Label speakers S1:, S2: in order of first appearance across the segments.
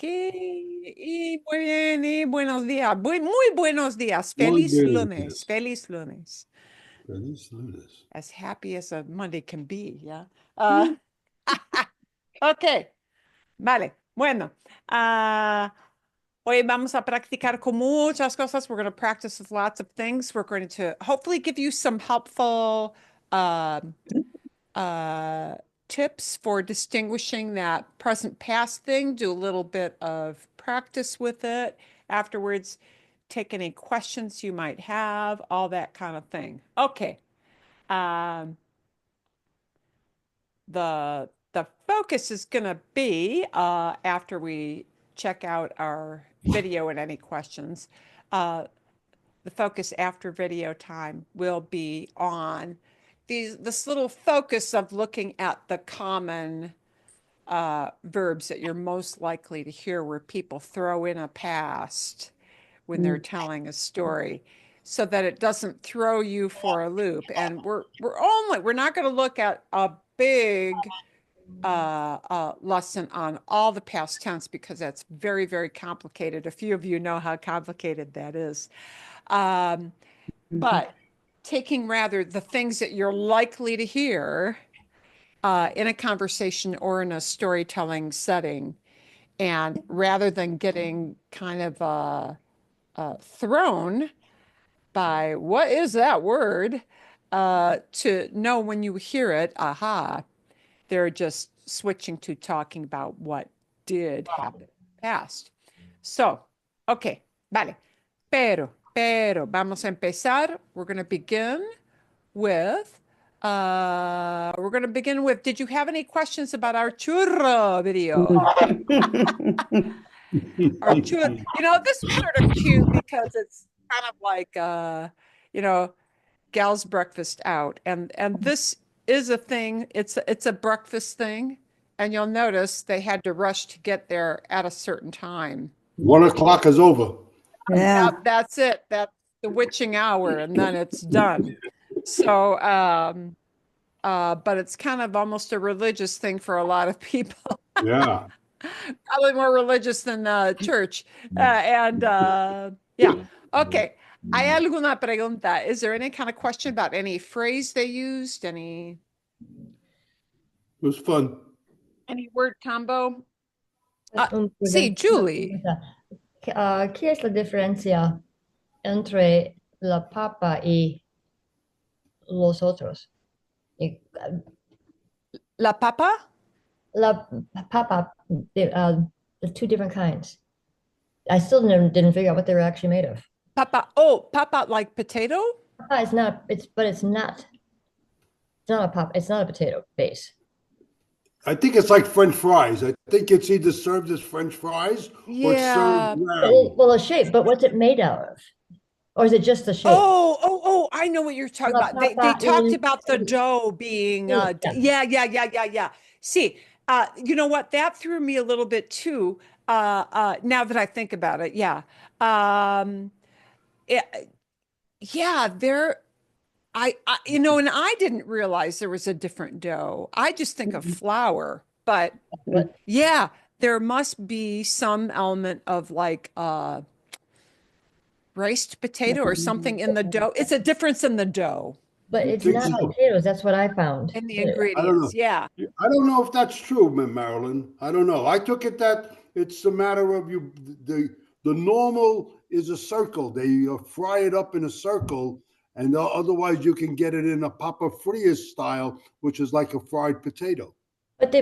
S1: Y muy bien, y buenos días. Muy buenos días.
S2: Muy
S1: Feliz
S2: buenos
S1: lunes.
S2: días.
S1: Feliz lunes.
S2: Feliz lunes.
S1: As happy as a Monday can be, yeah. Uh, ok, vale. Bueno, hoy vamos a practicar con muchas cosas. We're going to practice with lots of things. We're going to hopefully give you some helpful uh, tips for distinguishing that present past thing. Do a little bit of practice with it. Afterwards, take any questions you might have, all that kind of thing. Okay. Um, the focus is going to be after we check out our video and any questions. The focus after video time will be on this little focus of looking at the common verbs that you're most likely to hear where people throw in a past when they're telling a story so that it doesn't throw you for a loop. And we're not going to look at a big lesson on all the past tense because that's very, very complicated. A few of you know how complicated that is. But taking rather the things that you're likely to hear in a conversation or in a storytelling setting, and rather than getting kind of thrown by what is that word, to know when you hear it, aha, they're just switching to talking about what did happen in the past. So, okay, vale. Pero, vamos a empezar. We're going to begin with, did you have any questions about our churro video? Our churro, this is sort of cute because it's kind of like, gal's breakfast out. And this is a thing. It's a breakfast thing. And you'll notice they had to rush to get there at a certain time.
S2: 1 o'clock is over.
S3: Yeah.
S1: That's it. That's the witching hour, and then it's done. So, but it's kind of almost a religious thing for a lot of people.
S2: Yeah.
S1: Probably more religious than church. Yeah. Okay. ¿Hay alguna pregunta? Is there any kind of question about any phrase they used?
S2: It was fun.
S1: Any word combo?
S4: Sí,
S1: Julie.
S4: ¿Qué es la diferencia entre la papa y los otros?
S1: La papa?
S4: La papa, the two different kinds. I still didn't figure out what they were actually made of.
S1: Papa like potato?
S4: Papa is not, it's not a pop, it's not a potato base.
S2: I think it's like French fries. I think it's either served as French fries or it's served round.
S4: Well, a shape, but what's it made out of? Or is it just the shape?
S1: Oh, I know what you're talking about. They talked about the dough being, yeah. See, you know what? That threw me a little bit too, now that I think about it. Yeah. There, and I didn't realize there was a different dough. I just think of flour, but yeah, there must be some element of like, riced potato or something in the dough. It's a difference in the dough.
S4: But it's not potatoes. That's what I found.
S1: In the ingredients, yeah.
S2: I don't know if that's true, Marilyn. I don't know. I took it that it's a matter of the normal is a circle. They fry it up in a circle, and otherwise you can get it in a papa frias style, which is like a fried potato.
S1: Okay.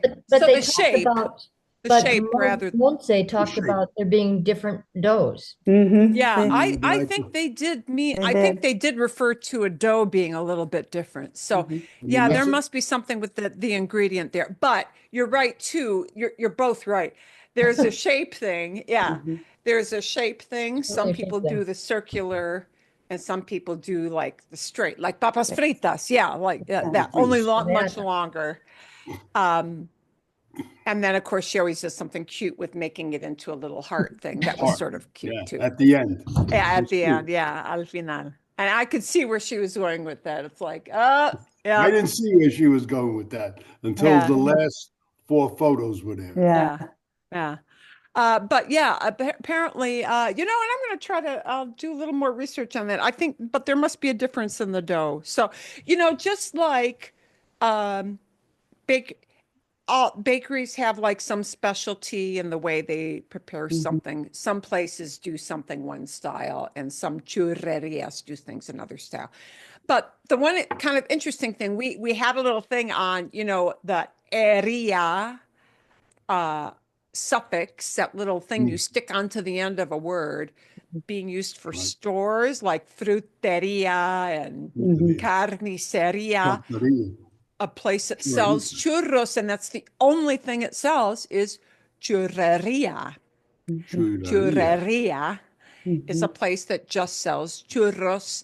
S4: But
S1: so
S4: they
S1: the shape.
S4: About,
S1: the shape rather
S4: Montse talked about there being different doughs.
S1: Yeah, I think they did mean, I think they did refer to a dough being a little bit different. So yeah, there must be something with the ingredient there. But you're right too. You're both right. There's a shape thing. Yeah. There's a shape thing. Some people do the circular and some people do like the straight, like papas fritas. Yeah, like that. Only much longer. And then, of course, she always does something cute with making it into a little heart thing. That was sort of cute, too.
S2: At the end.
S1: Yeah, at the end. Yeah, al final. And I could see where she was going with that. It's like, yeah.
S2: I didn't see where she was going with that until the last 4 photos were there.
S3: Yeah.
S1: Yeah. But yeah, apparently, and I'm going to try to do a little more research on that. I think, but there must be a difference in the dough. So, just like um, bake, all bakeries have like some specialty in the way they prepare
S2: Mhm.
S1: something. Some places do something one style, and some churrerias do things another style. But the one kind of interesting thing, we had a little thing on, the area uh, suffix, that little thing you
S2: Mm.
S1: stick onto the end of a word, being used for
S2: Right.
S1: stores like fruteria and
S4: Mhm.
S1: carniceria,
S2: Porteria.
S1: a place that sells
S2: Churrasco.
S1: churros, and that's the only thing it sells is churreria.
S4: Mhm.
S2: Churreria.
S1: Churreria is a
S4: Mhm.
S1: place that just sells churros.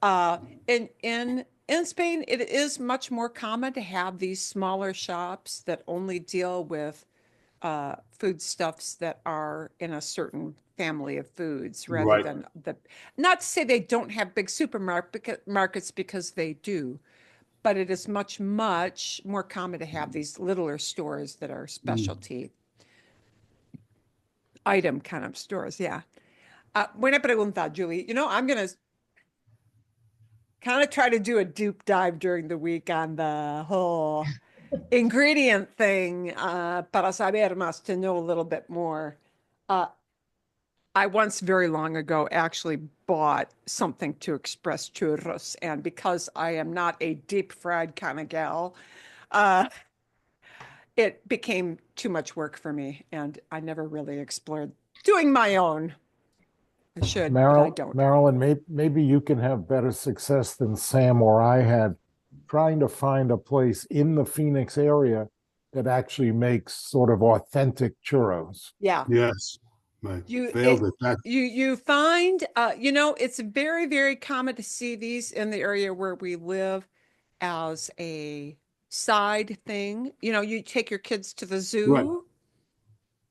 S1: Uh, in Spain, it is much more common to have these smaller shops that only deal with foodstuffs that are in a certain family of foods rather
S2: Right.
S1: than not to say they don't have big markets because they do, but it is much, much more common to have these littler stores that are
S2: Mm.
S1: specialty item kind of stores. Yeah. Buena pregunta, Julie. I'm going to kind of try to do a deep dive during the week on the whole ingredient thing para saber más, to know a little bit more. Uh, I once, very long ago, actually bought something to express churros, and because I am not a deep fried kind of gal, uh, it became too much work for me, and I never really explored doing my own. I should, but I don't.
S3: Marilyn, maybe you can have better success than Sam or I had trying to find a place in the Phoenix area that actually makes sort of authentic churros.
S1: Yeah,
S2: Yes. Right.
S1: you
S2: Failed
S1: it
S2: at that.
S1: you find it's very, very common to see these in the area where we live as a side thing. You take your kids to the
S2: Right.
S1: zoo.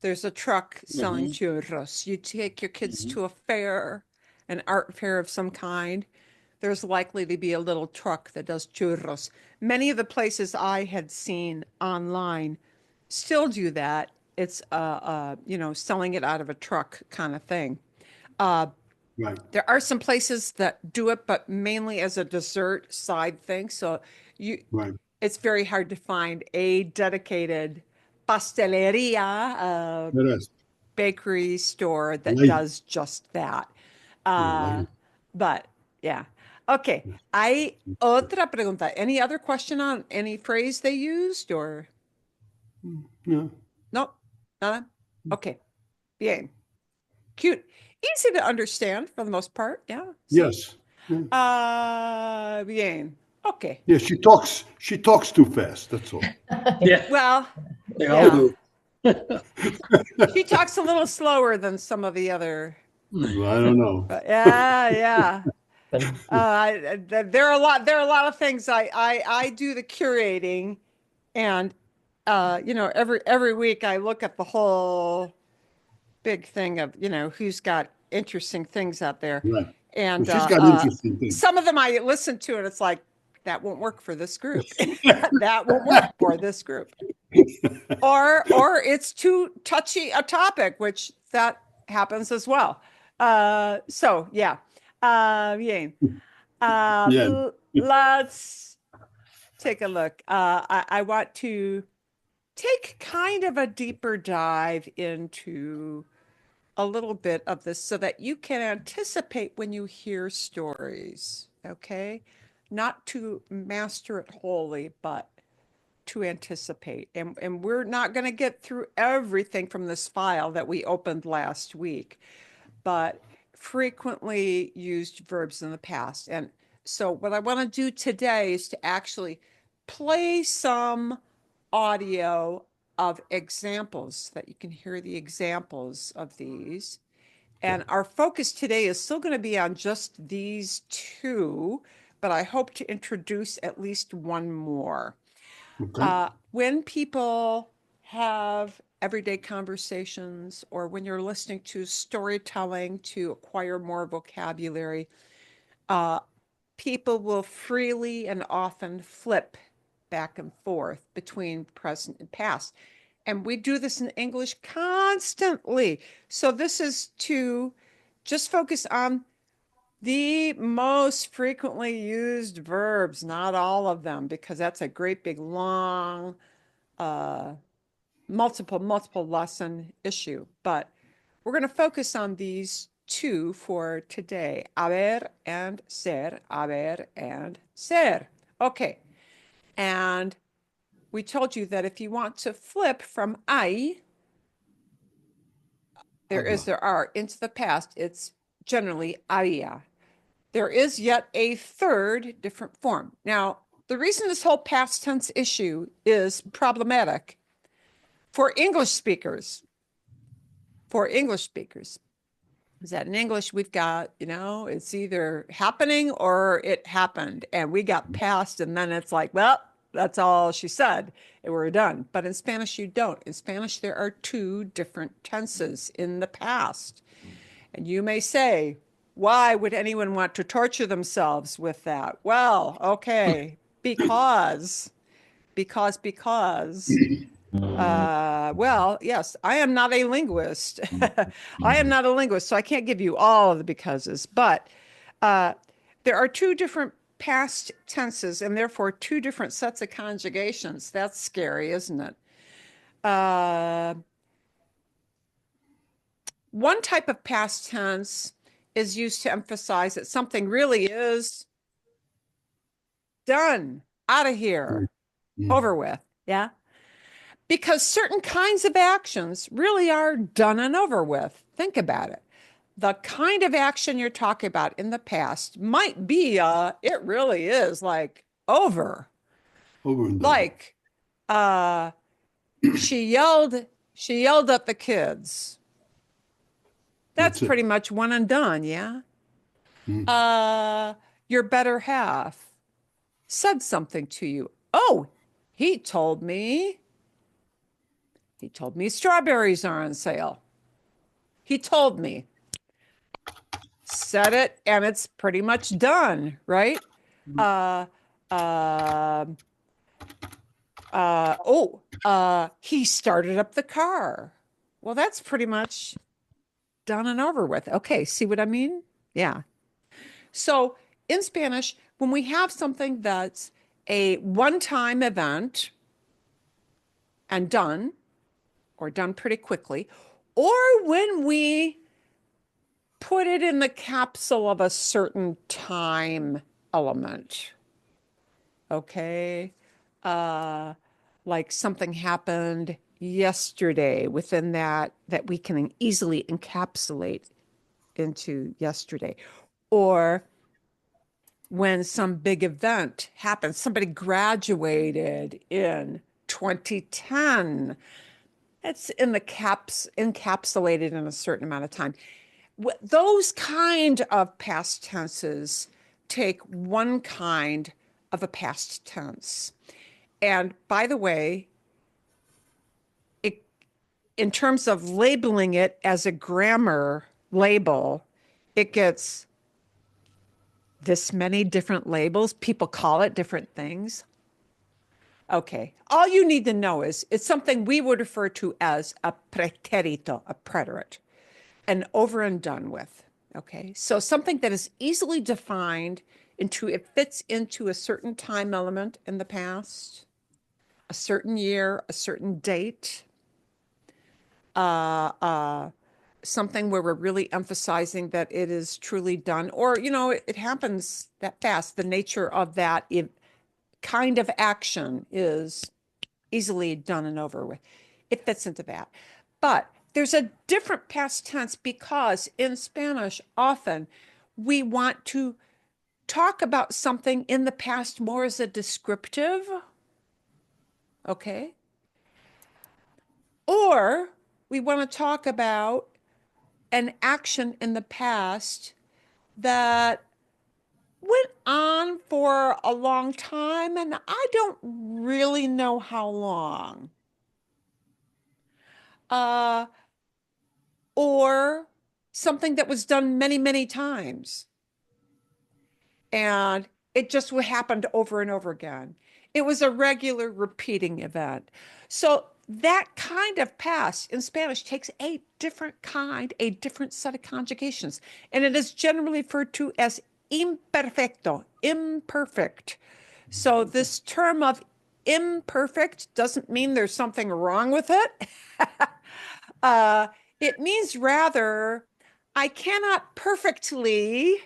S1: There's a truck selling
S5: Hmm.
S1: churros. You take your kids
S5: Hmm.
S1: to a fair, an art fair of some kind. There's likely to be a little truck that does churros. Many of the places I had seen online still do that. It's selling it out of a truck kind of thing. Uh,
S2: Right.
S1: there are some places that do it, but mainly as a dessert side thing. So you,
S2: Right.
S1: it's very hard to find a dedicated pasteleria,
S2: Yes.
S1: bakery store that
S2: Right.
S1: does just that.
S2: Yeah.
S1: Uh,
S2: Right.
S1: but yeah. Okay. I Otra pregunta. Any other question on any phrase they used or
S2: Yeah.
S1: no? Nada? Okay. Bien. Cute. Easy to understand for the most part. Yeah. See?
S2: Yes. Yeah.
S1: Bien. Okay.
S2: Yeah. She talks too fast. That's all.
S5: Yeah,
S1: Well,
S5: they all
S1: yeah.
S5: do.
S1: She talks a little slower than some of the other.
S2: Well, I don't know.
S1: But yeah, yeah.
S4: But
S1: There are a lot. There are a lot of things. I do the curating, and every week I look at the whole big thing of who's got interesting things out there,
S2: Right. Well,
S1: and
S2: she's got interesting things.
S1: some of them I listen to, and it's like that won't work for this group. That won't work for this group, or it's too touchy a topic, which that happens as well. So yeah, bien.
S2: Yeah.
S1: Let's take a look. I want to take kind of a deeper dive into a little bit of this so that you can anticipate when you hear stories, okay? Not to master it wholly, but to anticipate. And we're not going to get through everything from this file that we opened last week, but frequently used verbs in the past. And so what I want to do today is to actually play some audio of examples so that you can hear the examples of these. And our focus today is still going to be on just these two, but I hope to introduce at least one more.
S2: Okay.
S1: When people have everyday conversations or when you're listening to storytelling to acquire more vocabulary, uh, people will freely and often flip back and forth between present and past. And we do this in English constantly. So this is to just focus on the most frequently used verbs, not all of them, because that's a great big long multiple lesson issue. But we're going to focus on these two for today. Haber and ser. Haber and ser. Okay. And we told you that if you want to flip from hay, there are, into the past, it's generally había. There is yet a third different form. Now, the reason this whole past tense issue is problematic for English speakers, is that in English we've got, it's either happening or it happened, and we got past, and then it's like, well, that's all she said, and we're done. But in Spanish, you don't. In Spanish, there are two different tenses in the past. And you may say, why would anyone want to torture themselves with that? Well, okay, because. Well, yes, I am not a linguist. I am not a linguist, so I can't give you all of the becauses, but there are two different past tenses and therefore two different sets of conjugations. That's scary, isn't it? One type of past tense is used to emphasize that something really is done, out of here, over with. Yeah. Because certain kinds of actions really are done and over with. Think about it. The kind of action you're talking about in the past might be, it really is like over.
S2: Over and done.
S1: Like, she yelled at the kids. That's
S2: it.
S1: pretty much one and done, yeah? Your better half said something to you. Oh, he told me strawberries are on sale. He told me. Said it, and it's pretty much done, right? He started up the car. Well, that's pretty much done and over with. Okay, see what I mean? Yeah. So in Spanish, when we have something that's a one-time event and done, or done pretty quickly, or when we put it in the capsule of a certain time element, okay? Like something happened yesterday within that we can easily encapsulate into yesterday. Or when some big event happened, somebody graduated in 2010. It's in the encapsulated in a certain amount of time. Those kind of past tenses take one kind of a past tense. And by the way, in terms of labeling it as a grammar label, it gets this many different labels. People call it different things. Okay, all you need to know is it's something we would refer to as a pretérito, a preterite, and over and done with. Okay, so something that is easily defined into, it fits into a certain time element in the past, a certain year, a certain date, something where we're really emphasizing that it is truly done, or, it happens that fast. The nature of that kind of action is easily done and over with. It fits into that. But there's a different past tense because in Spanish, often we want to talk about something in the past more as a descriptive. Okay. Or we want to talk about an action in the past that went on for a long time, and I don't really know how long. Or something that was done many, many times. And it just happened over and over again. It was a regular repeating event. So that kind of past in Spanish takes a different set of conjugations, and it is generally referred to as imperfecto, imperfect. So this term of imperfect doesn't mean there's something wrong with it. It means rather, I cannot perfectly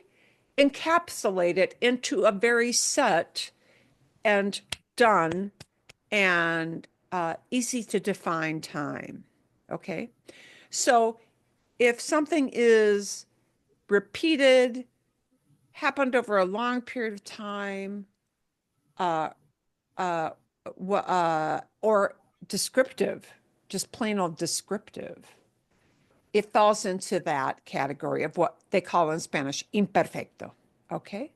S1: encapsulate it into a very set and done and easy to define time. Okay. So if something is repeated, happened over a long period of time, or descriptive, just plain old descriptive, it falls into that category of what they call in Spanish imperfecto. Okay.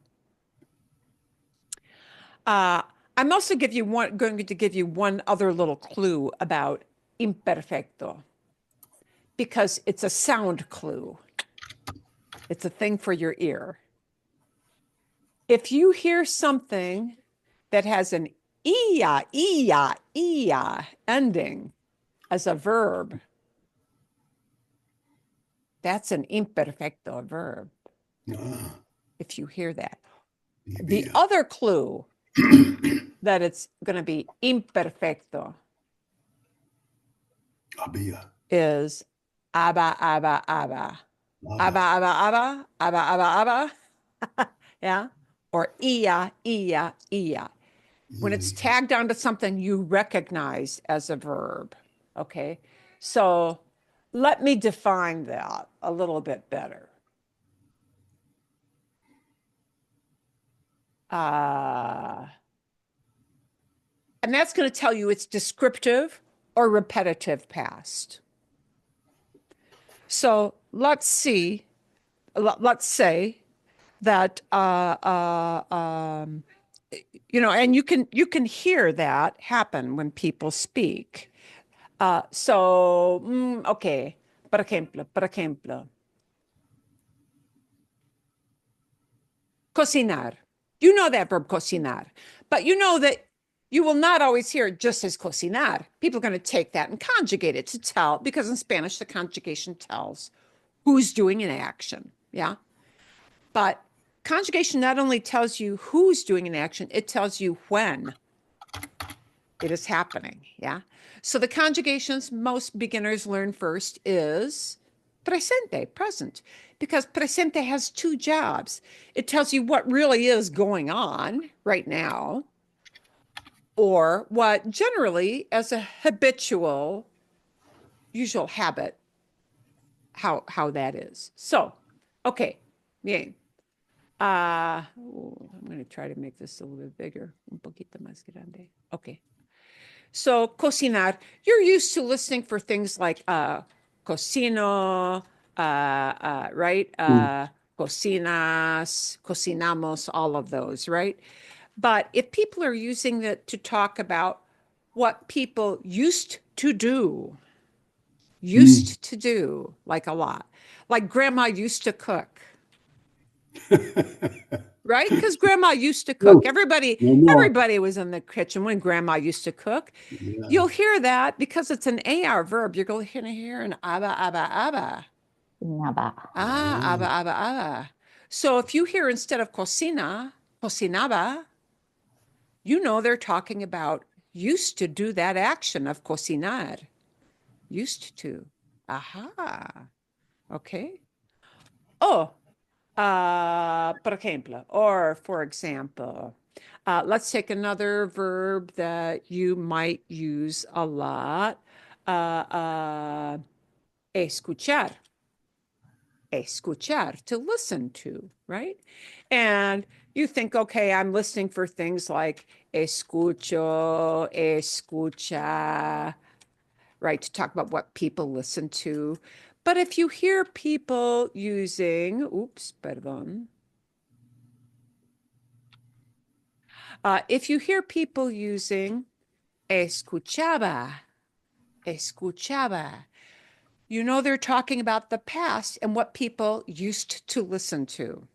S1: I'm also going to give you one other little clue about imperfecto, because it's a sound clue. It's a thing for your ear. If you hear something that has an ia ending as a verb, that's an imperfecto verb. If you hear that. The other clue that it's going to be imperfecto is aba, aba, aba. Aba, aba, aba, aba, aba, aba. Yeah. Or ia. When it's tagged onto something you recognize as a verb. Okay. So let me define that a little bit better. And that's going to tell you it's descriptive or repetitive past. So let's say that and you can hear that happen when people speak. Okay, por ejemplo, cocinar. You know that verb cocinar, but you know that you will not always hear it just as cocinar. People are going to take that and conjugate it to tell, because in Spanish, the conjugation tells who's doing an action. Yeah. But conjugation not only tells you who's doing an action, it tells you when it is happening. Yeah. So the conjugations most beginners learn first is presente, present, because presente has two jobs. It tells you what really is going on right now, or what generally as a habitual, usual habit, how that is. So, okay, bien. I'm going to try to make this a little bit bigger. Un poquito más grande. Okay. So, cocinar, you're used to listening for things like cocino, right? Cocinas, cocinamos, all of those, right? But if people are using it to talk about what people used to do, like a lot, like grandma used to cook. Right? Because grandma used to cook. Everybody was in the kitchen when grandma used to cook.
S2: Yeah.
S1: You'll hear that because it's an AR verb. You're going to hear an aba, aba, aba.
S4: Naba.
S1: Aba, aba, aba. So if you hear instead of cocina, cocinaba, you know they're talking about used to do that action of cocinar. Used to. Aha. Okay. Oh, por ejemplo, or for example, let's take another verb that you might use a lot. Escuchar. Escuchar, to listen to, right? And you think, okay, I'm listening for things like escucho, escucha, right? To talk about what people listen to. But if you hear people using, if you hear people using escuchaba, you know they're talking about the past and what people used to listen to.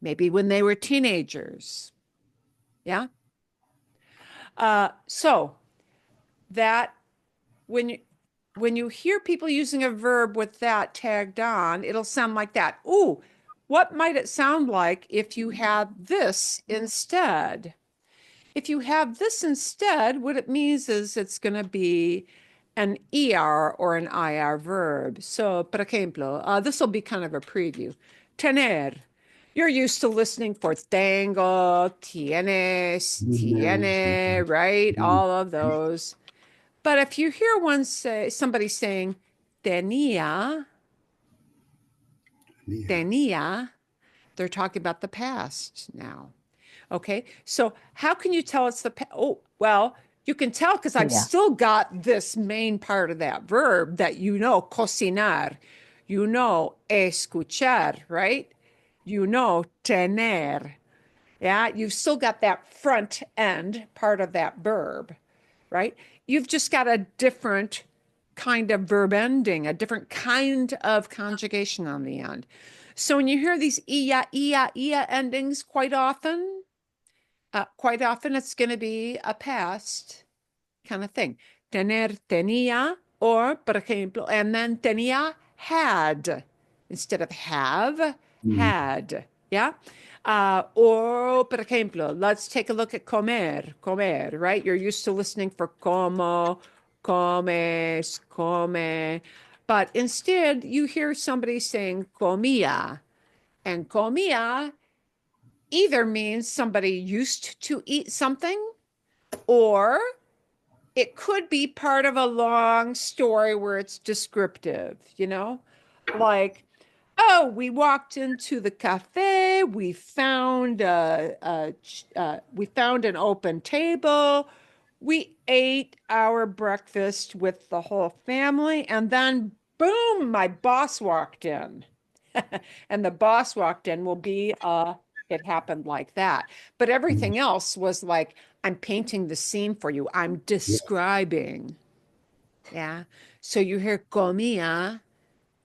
S1: Maybe when they were teenagers. Yeah. So that when you hear people using a verb with that tagged on, it'll sound like that. Ooh, what might it sound like if you had this instead? If you have this instead, what it means is it's going to be an ER or an IR verb. So, por ejemplo, this will be kind of a preview. Tener. You're used to listening for tengo, tienes, tiene, right? All of those. But if you hear somebody saying tenía, tenía, they're talking about the past now. Okay, so how can you tell it's the past? Oh, well, you can tell because I've still got this main part of that verb that cocinar, escuchar, right? Tener. Yeah, you've still got that front end part of that verb, right? You've just got a different kind of verb ending, a different kind of conjugation on the end. So when you hear these ia, ia, ia endings quite often it's going to be a past kind of thing. Tener, tenía, or, por ejemplo, and then tenía, had, instead of have, had. Yeah. Or, por ejemplo, let's take a look at comer, right? You're used to listening for como, comes, come. But instead, you hear somebody saying comía. And comía either means somebody used to eat something, or it could be part of a long story where it's descriptive, like, oh, we walked into the cafe, we found we found an open table, we ate our breakfast with the whole family, and then boom, my boss walked in. And the boss walked in will be it happened like that. But everything else was like, I'm painting the scene for you. I'm describing. Yeah. So you hear comía,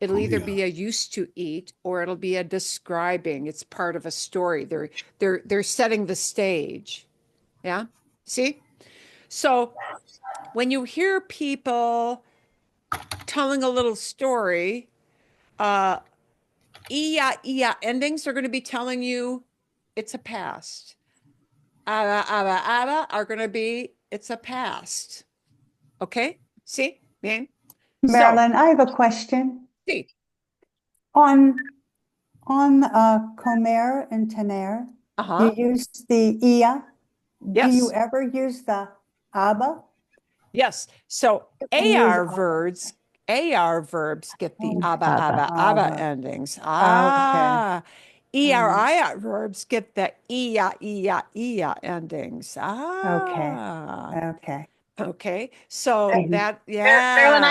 S1: it'll either be a used to eat or it'll be a describing. It's part of a story. They're setting the stage. Yeah. See? So when you hear people telling a little story, ia endings are going to be telling you it's a past. Ara are going to be it's a past. Okay? See? Bien?
S5: Marilyn, I have a question.
S1: Sí.
S5: On comer and tener, you use the ia.
S1: Yes.
S5: Do you ever use the aba?
S1: Yes. So AR verbs get the aba endings. ERI verbs get the ia endings. Okay. So that,
S6: Marilyn,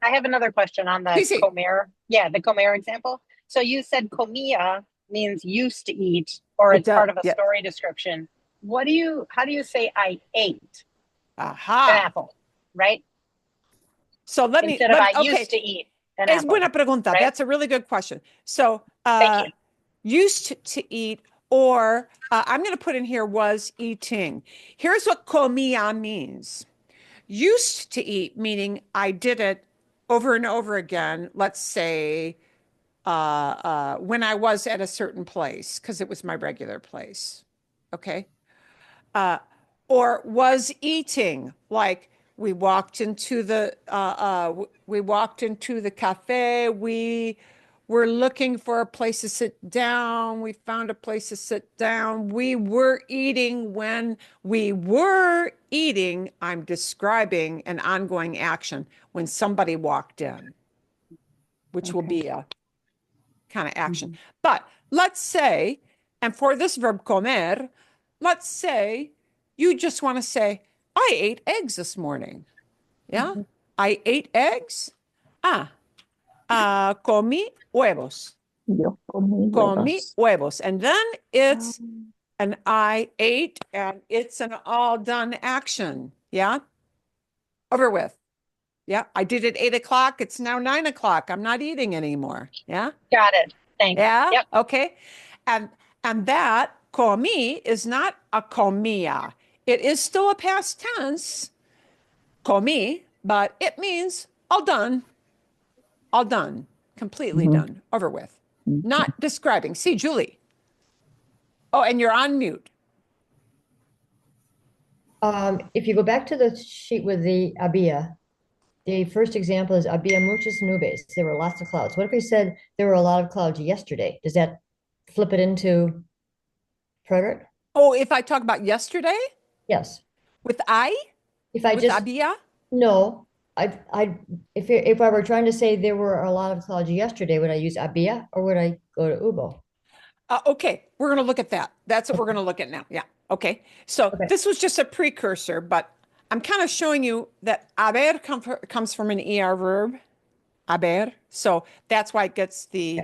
S6: I have another question on the comer. Yeah, the comer example. So you said comía means used to eat, or it's part of a story description. How do you say I ate an apple, right?
S1: So let me
S6: used to eat an apple.
S1: Es buena pregunta. Right? That's a really good question. So
S6: thank you.
S1: Used to eat, or I'm going to put in here was eating. Here's what comía means. Used to eat, meaning I did it over and over again. Let's say when I was at a certain place, because it was my regular place. Okay. Or was eating, like we walked into the cafe. We were looking for a place to sit down. We found a place to sit down. We were eating. When we were eating, I'm describing an ongoing action when somebody walked in, which will be a kind of action. But let's say, and for this verb comer, let's say you just want to say, I ate eggs this morning. Yeah? I ate eggs. Comí huevos.
S7: Yo comí
S1: Comí huevos. And then it's an I ate, and it's an all done action. Yeah? Over with. Yeah. I did it 8 o'clock. It's now 9 o'clock. I'm not eating anymore. Yeah.
S6: Got it. Thanks.
S1: Yeah.
S6: Yep.
S1: Okay. And that comí is not a comía. It is still a past tense, comí, but it means all done, completely done, over with. Not describing. See, Julie. Oh, and you're on mute.
S4: If you go back to the sheet with the había, the first example is había muchas nubes. There were lots of clouds. What if we said there were a lot of clouds yesterday? Does that flip it into preterite?
S1: Oh, if I talk about yesterday?
S4: Yes.
S1: With I?
S4: If I
S1: With
S4: just
S1: había?
S4: no, if I were trying to say there were a lot of clouds yesterday, would I use había or would I go to hubo?
S1: Okay, we're going to look at that. That's what we're going to look at now. Yeah. Okay. So this was just a precursor, but I'm kind of showing you that haber comes from an ER verb, haber. So that's why it gets the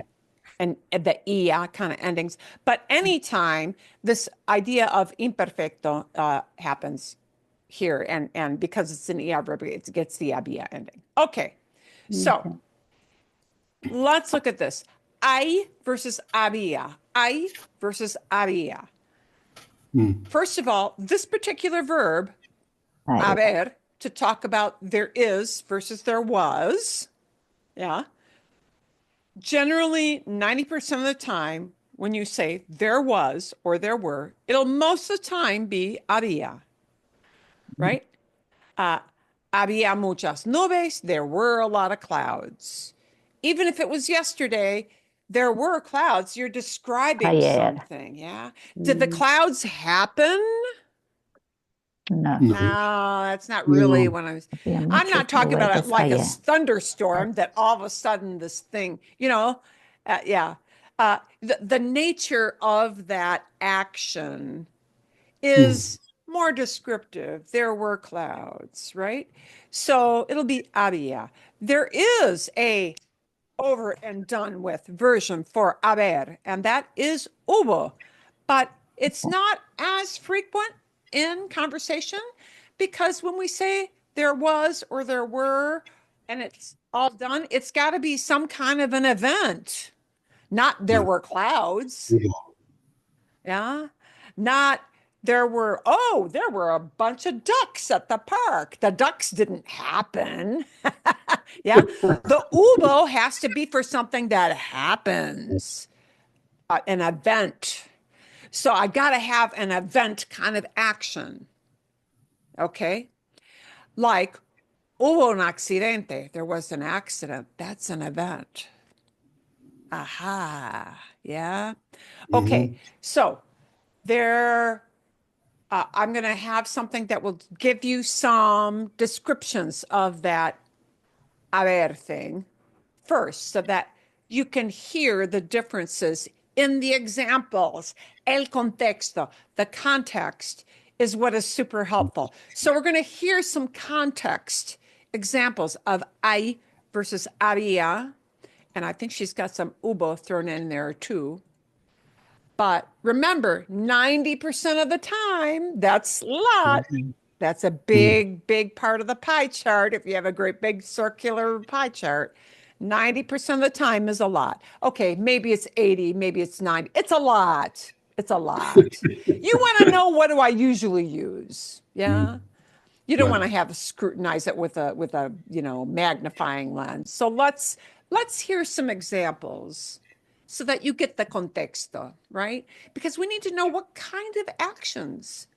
S1: ia kind of endings. But anytime this idea of imperfecto happens here, and because it's an ER verb, it gets the había ending. Okay. So let's look at this. I versus había. I versus había. First of all, this particular verb, haber, to talk about there is versus there was. Yeah. Generally, 90% of the time, when you say there was or there were, it'll most of the time be había, right? Había muchas nubes, there were a lot of clouds. Even if it was yesterday, there were clouds. You're describing something, yeah? Did the clouds happen?
S7: No.
S1: No, that's not really what I'm not talking about it like a thunderstorm that all of a sudden this thing, yeah. The nature of that action is more descriptive. There were clouds, right? So it'll be había. There is a over and done with version for haber, and that is hubo, but it's not as frequent in conversation because when we say there was or there were and it's all done, it's got to be some kind of an event, not there were clouds. Yeah, not there were a bunch of ducks at the park. The ducks didn't happen. Yeah, the hubo has to be for something that happens, an event. So I got to have an event kind of action. Okay, like hubo un accidente. There was an accident. That's an event. Aha. Yeah. Okay. So there, I'm going to have something that will give you some descriptions of that haber thing first so that you can hear the differences in the examples. El contexto, the context is what is super helpful. So we're going to hear some context examples of I versus había. And I think she's got some hubo thrown in there too. But remember, 90% of the time, that's a lot. That's a big part of the pie chart. If you have a great big circular pie chart, 90% of the time is a lot. Okay, maybe it's 80, maybe it's 90. It's a lot. It's a lot. You want to know, what do I usually use? Yeah. You don't want to have to scrutinize it with a magnifying lens. So let's hear some examples so that you get the contexto, right? Because we need to know what kind of actions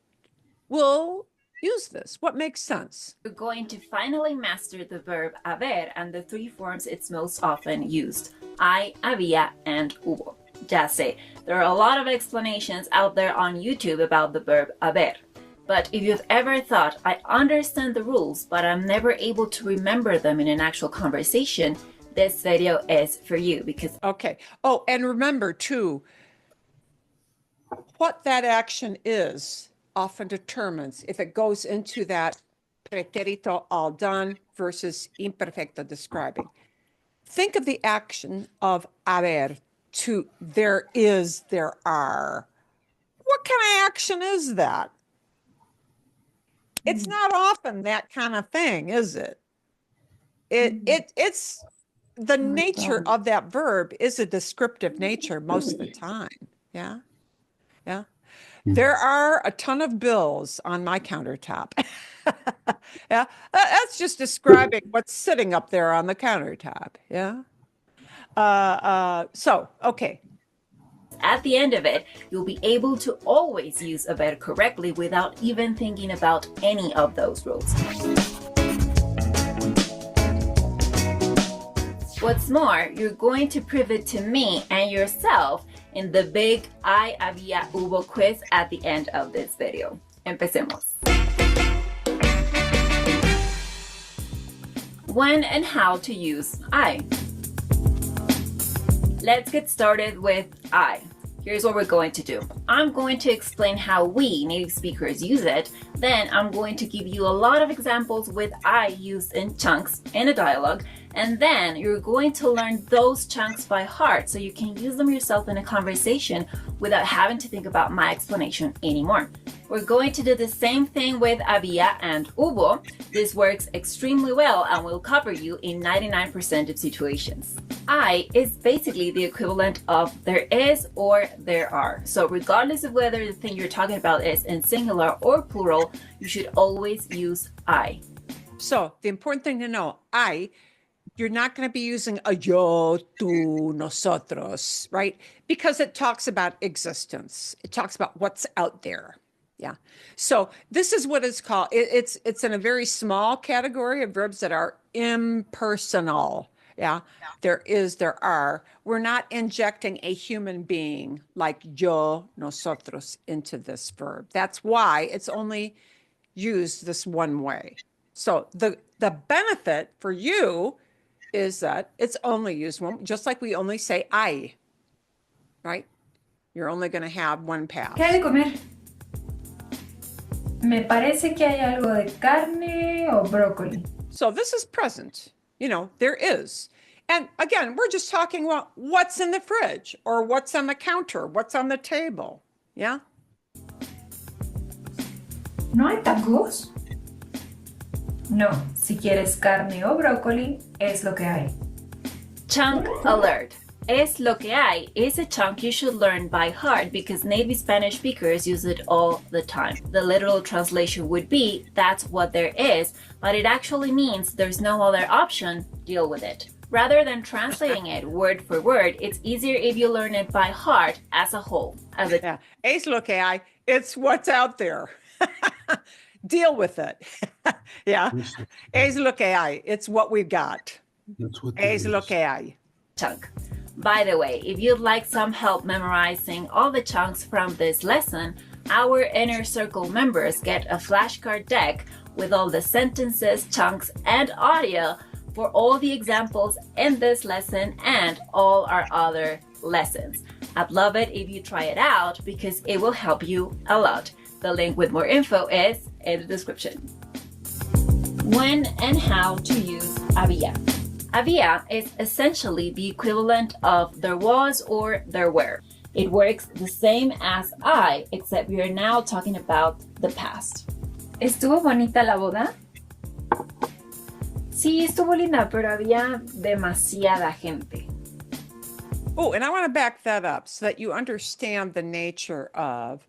S1: will use this. What makes sense?
S8: We're going to finally master the verb haber and the three forms it's most often used: I, había, and hubo. Just say, there are a lot of explanations out there on YouTube about the verb haber. But if you've ever thought, I understand the rules, but I'm never able to remember them in an actual conversation, this video is for you because...
S1: Okay. Oh, and remember too, what that action is often determines if it goes into that pretérito all done versus imperfecto describing. Think of the action of haber to there is, there are. What kind of action is that? It's not often that kind of thing, is it? It's the nature of that verb is a descriptive nature most of the time. Yeah. Yeah. There are a ton of bills on my countertop. Yeah, that's just describing what's sitting up there on the countertop. Yeah. Okay.
S8: At the end of it, you'll be able to always use a verb correctly without even thinking about any of those rules. What's more, you're going to prove it to me and yourself in the big I, había, hubo quiz at the end of this video. Empecemos. When and how to use I. Let's get started with I. Here's what we're going to do. I'm going to explain how we, native speakers, use it. Then I'm going to give you a lot of examples with I used in chunks in a dialogue. And then you're going to learn those chunks by heart so you can use them yourself in a conversation without having to think about my explanation anymore. We're going to do the same thing with había and hubo. This works extremely well and will cover you in 99% of situations. I is basically the equivalent of there is or there are. So regardless of whether the thing you're talking about is in singular or plural, you should always use I.
S1: So the important thing to know, you're not going to be using a yo, tú, nosotros, right? Because it talks about existence. It talks about what's out there. Yeah. So this is what it's called. It's in a very small category of verbs that are impersonal. Yeah. There are. We're not injecting a human being like yo, nosotros into this verb. That's why it's only used this one way. So the benefit for you is that it's only used one, just like we only say I, right? You're only going to have one pass.
S9: ¿Qué hay de comer? Me parece que hay algo de carne o brócoli.
S1: So this is present. There is. And again, we're just talking about what's in the fridge or what's on the counter, what's on the table. Yeah?
S9: ¿No hay tacos? No, si quieres carne o brócoli, es lo que hay.
S8: Chunk alert. Es lo que hay is a chunk you should learn by heart because native Spanish speakers use it all the time. The literal translation would be, that's what there is, but it actually means there's no other option, deal with it. Rather than translating it word for word, it's easier if you learn it by heart as a whole.
S1: Yeah, es lo que hay, it's what's out there. Deal with it. Yeah, es lo que hay, it's what we've got.
S2: That's what
S1: es lo que hay.
S8: Chunk. By the way, if you'd like some help memorizing all the chunks from this lesson, our Inner Circle members get a flashcard deck with all the sentences, chunks, and audio for all the examples in this lesson and all our other lessons. I'd love it if you try it out because it will help you a lot. The link with more info is in the description. When and how to use había. Había is essentially the equivalent of there was or there were. It works the same as I, except we are now talking about the past.
S9: ¿Estuvo bonita la boda? Sí, estuvo linda, pero había demasiada gente.
S1: Oh, and I want to back that up so that you understand the nature of,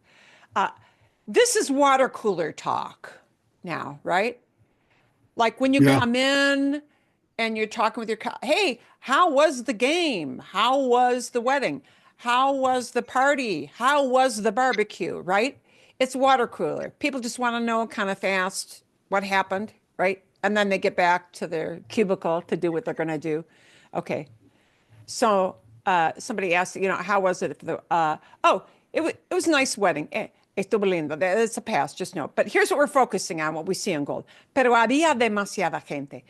S1: this is water cooler talk now, right? Like when you come in and you're talking with your, hey, how was the game? How was the wedding? How was the party? How was the barbecue, right? It's water cooler. People just want to know kind of fast what happened, right? And then they get back to their cubicle to do what they're going to do. Okay. So somebody asked, how was it? It was a nice wedding. Estuvo lindo. It's a past, just know. But here's what we're focusing on, what we see in gold. Pero había demasiada gente.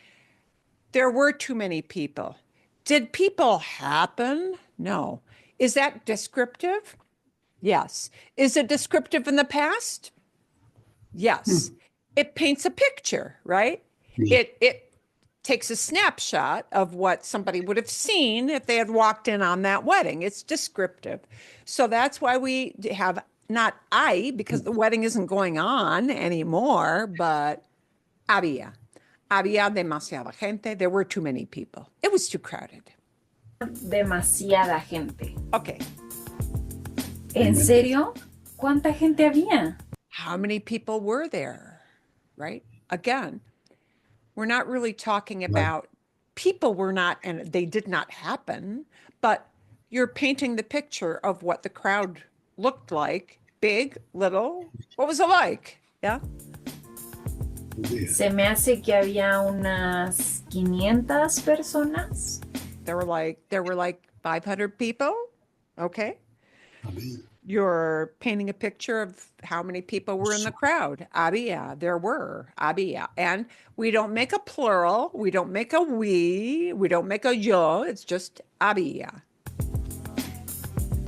S1: There were too many people. Did people happen? No. Is that descriptive? Yes. Is it descriptive in the past? Yes. It paints a picture, right? It takes a snapshot of what somebody would have seen if they had walked in on that wedding. It's descriptive. So that's why we have not I, because the wedding isn't going on anymore, but había. Había demasiada gente. There were too many people. It was too crowded.
S9: Demasiada gente.
S1: Okay.
S9: ¿En serio? ¿Cuánta gente había?
S1: How many people were there? Right? again, we're not really talking about people were not, and they did not happen, but you're painting the picture of what the crowd looked like. Big, little, what was it like? Yeah.
S9: Se me hace que había unas 500 personas.
S1: There were like 500 people. Okay. You're painting a picture of how many people were in the crowd. Había, there were. Había. And we don't make a plural. We don't make a we. We don't make a yo. It's just había.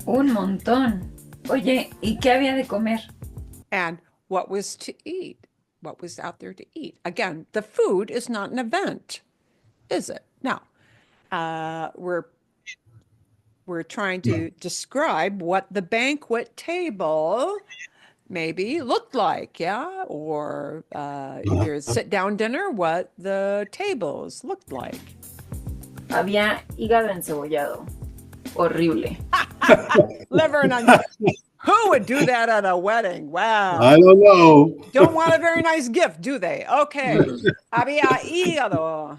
S9: Un montón. Oye, ¿y qué había de comer?
S1: And what was to eat? What was out there to eat? Again, the food is not an event, is it? No. We're trying to describe what the banquet table maybe looked like, yeah? Or your sit-down dinner, what the tables looked like.
S9: Había hígado encebollado. Horrible.
S1: Liver and onion. Who would do that at a wedding? Wow.
S2: I don't know.
S1: Don't want a very nice gift, do they? Okay. Había hígado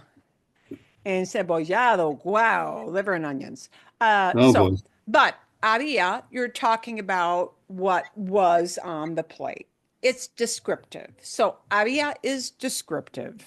S1: encebollado. Wow. Liver and onions. But había, you're talking about what was on the plate. It's descriptive. So había is descriptive.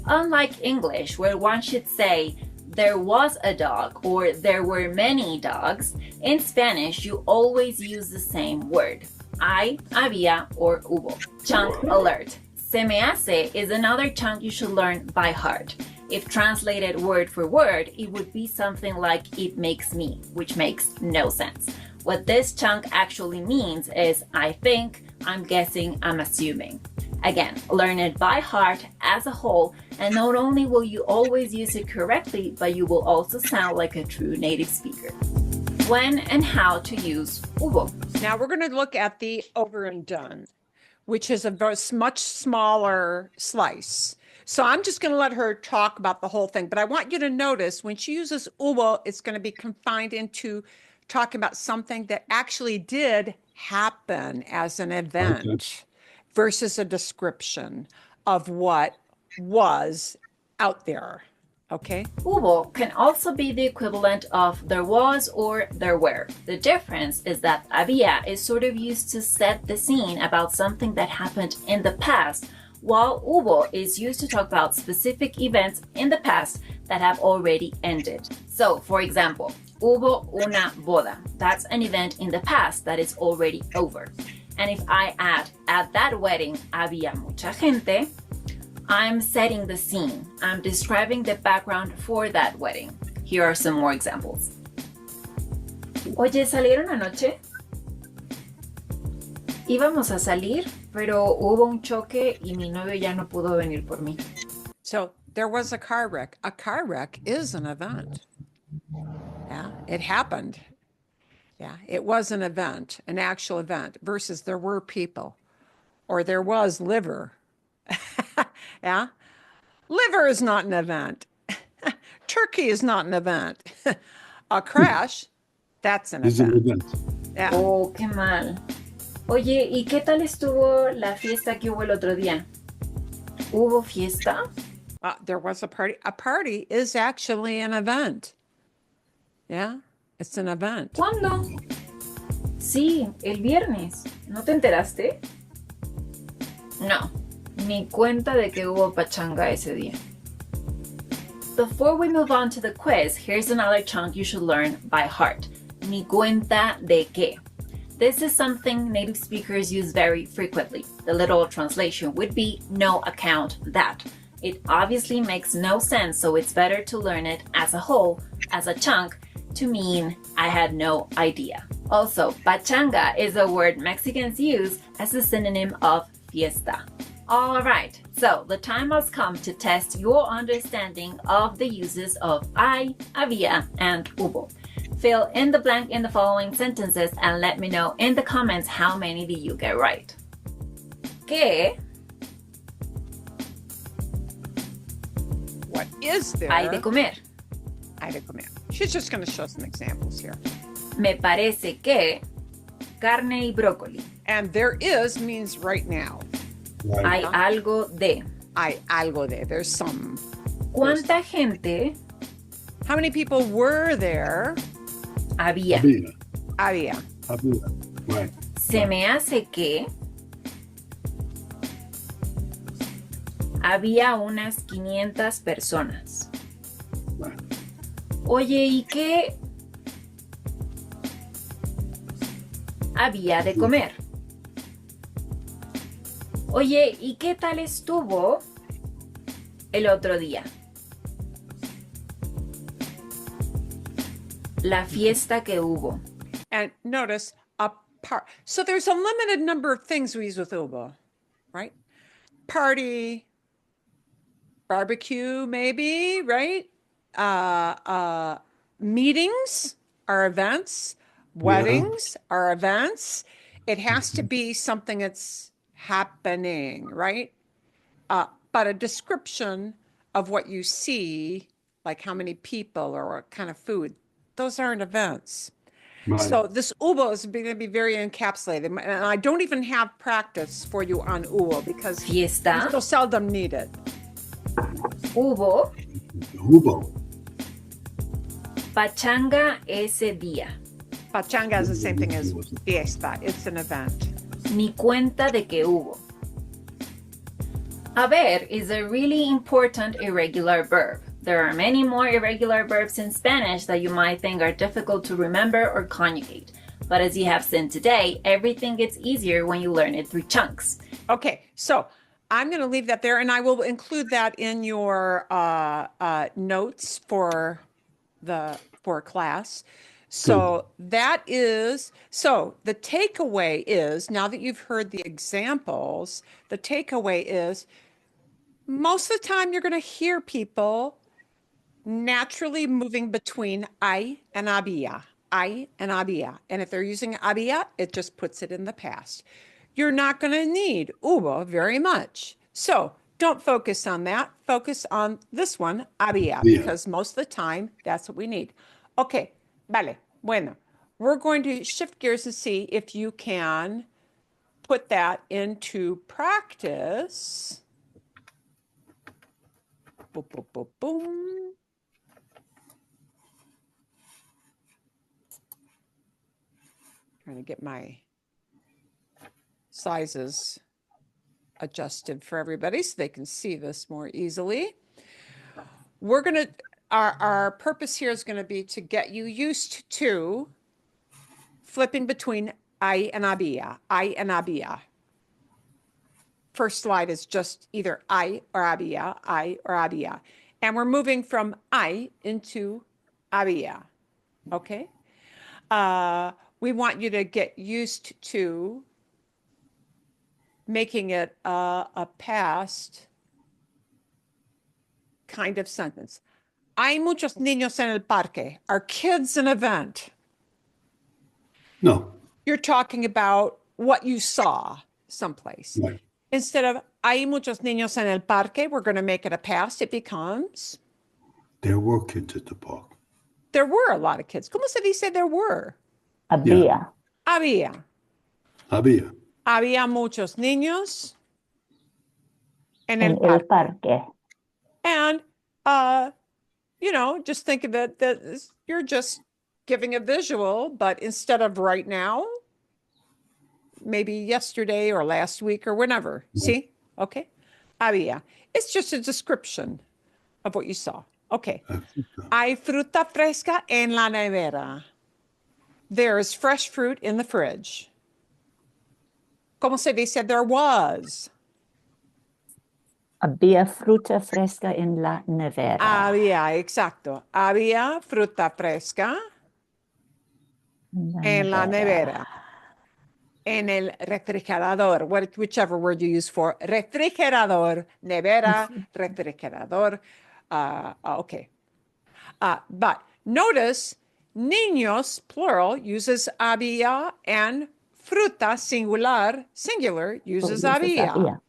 S8: Unlike English, where one should say, there was a dog or there were many dogs, in Spanish, you always use the same word. Hay, había, or hubo. Chunk alert. Se me hace is another chunk you should learn by heart. If translated word for word, it would be something like it makes me, which makes no sense. What this chunk actually means is I think, I'm guessing, I'm assuming. Again, learn it by heart as a whole, and not only will you always use it correctly, but you will also sound like a true native speaker. When and how to use hubo.
S1: Now we're going to look at the over and done, which is a much smaller slice. So I'm just going to let her talk about the whole thing, but I want you to notice when she uses hubo, it's going to be confined into talking about something that actually did happen as an event versus a description of what was out there. Okay.
S8: Hubo can also be the equivalent of there was or there were. The difference is that había is sort of used to set the scene about something that happened in the past, while hubo is used to talk about specific events in the past that have already ended. So, for example, hubo una boda. That's an event in the past that is already over. And if I add, at that wedding había mucha gente, I'm setting the scene. I'm describing the background for that wedding. Here are some more examples.
S9: Oye, ¿salieron anoche? Íbamos a salir, pero hubo un choque y mi novio ya no pudo venir por mí.
S1: So there was a car wreck. A car wreck is an event. Yeah, it happened. Yeah, it was an event, an actual event, versus there were people, or there was liver. Yeah, liver is not an event. Turkey is not an event. A crash, that's an event. Yeah.
S9: Oh, qué mal. Oye, ¿y qué tal estuvo la fiesta que hubo el otro día? ¿Hubo fiesta?
S1: There was a party. A party is actually an event. Yeah, it's an event.
S9: ¿Cuándo? Sí, el viernes. ¿No te enteraste? No, ni cuenta de que hubo pachanga ese día.
S8: Before we move on to the quiz, here's another chunk you should learn by heart. Ni cuenta de qué. This is something native speakers use very frequently. The literal translation would be no account that. It obviously makes no sense, so it's better to learn it as a whole, as a chunk, to mean I had no idea. Also, pachanga is a word Mexicans use as a synonym of fiesta. All right, so the time has come to test your understanding of the uses of hay, había, and hubo. Fill in the blank in the following sentences and let me know in the comments how many did you get right.
S9: ¿Qué?
S1: What is there?
S9: Hay de comer.
S1: Hay de comer. She's just going to show some examples here.
S9: Me parece que carne y brócoli.
S1: And there is means right now.
S8: Hay algo de.
S1: Hay algo de. There's some.
S8: ¿Cuánta gente?
S1: How many people were there?
S8: Había.
S1: Había.
S2: Right.
S8: Se me hace que había unas 500 personas.
S2: Right.
S8: Oye, ¿y qué había de comer? Oye, ¿y qué tal estuvo el otro día? La fiesta que hubo.
S1: And notice so there's a limited number of things we use with hubo, right? Party, barbecue, maybe, right? Meetings are events. Weddings are events. It has to be something that's happening, right? But a description of what you see, like how many people or what kind of food, those aren't events. Right. So this hubo is going to be very encapsulated. And I don't even have practice for you on hubo because
S8: Fiesta.
S1: we so seldom need it.
S8: Hubo. Pachanga ese día.
S1: Pachanga is the same thing as fiesta. It's an event.
S8: Ni cuenta de que hubo. Haber is a really important irregular verb. There are many more irregular verbs in Spanish that you might think are difficult to remember or conjugate. But as you have seen today, everything gets easier when you learn it through chunks.
S1: Okay, so I'm going to leave that there, and I will include that in your notes for class. So that is, so the takeaway is, now that you've heard the examples, the takeaway is most of the time you're going to hear people naturally moving between I and había, I and había. And if they're using había, it just puts it in the past. You're not going to need hubo very much. So don't focus on that. Focus on this one, había, because most of the time that's what we need. Okay, vale. Bueno, we're going to shift gears and see if you can put that into practice. Boom, boom, boom, boom. Trying to get my sizes adjusted for everybody so they can see this more easily. We're going to, our purpose here is going to be to get you used to flipping between I and había, I and había. First slide is just either I or había. And we're moving from I into había, okay? We want you to get used to making it a past kind of sentence. Hay muchos niños en el parque. Are kids an event?
S2: No.
S1: You're talking about what you saw someplace.
S2: Right.
S1: Instead of hay muchos niños en el parque, we're going to make it a past. It becomes
S2: there were kids at the park.
S1: There were a lot of kids. ¿Cómo se dice there were?
S7: Había.
S1: Había.
S2: Había.
S1: Había muchos niños en
S7: el parque.
S1: And, you know, just think of it that you're just giving a visual, but instead of right now, maybe yesterday or last week or whenever. Mm-hmm. See? Okay. Había. It's just a description of what you saw. Okay. Hay fruta fresca en la nevera. There is fresh fruit in the fridge. Como se dice there was?
S7: Había fruta fresca en la nevera.
S1: Había, exacto. Había fruta fresca en la nevera. En el refrigerador, whichever word you use for refrigerador, nevera, refrigerador. Okay. But notice, niños, plural, uses había, and fruta, singular, uses había.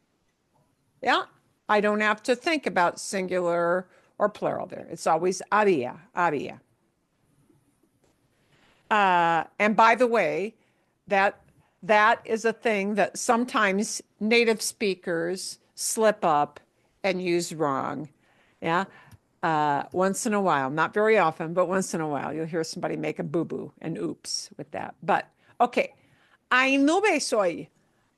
S1: Yeah, I don't have to think about singular or plural there. It's always había, había. And by the way, that that is a thing that sometimes native speakers slip up and use wrong. Yeah. Once in a while, not very often, but once in a while, you'll hear somebody make a boo-boo and oops with that. But okay. Hay nubes hoy.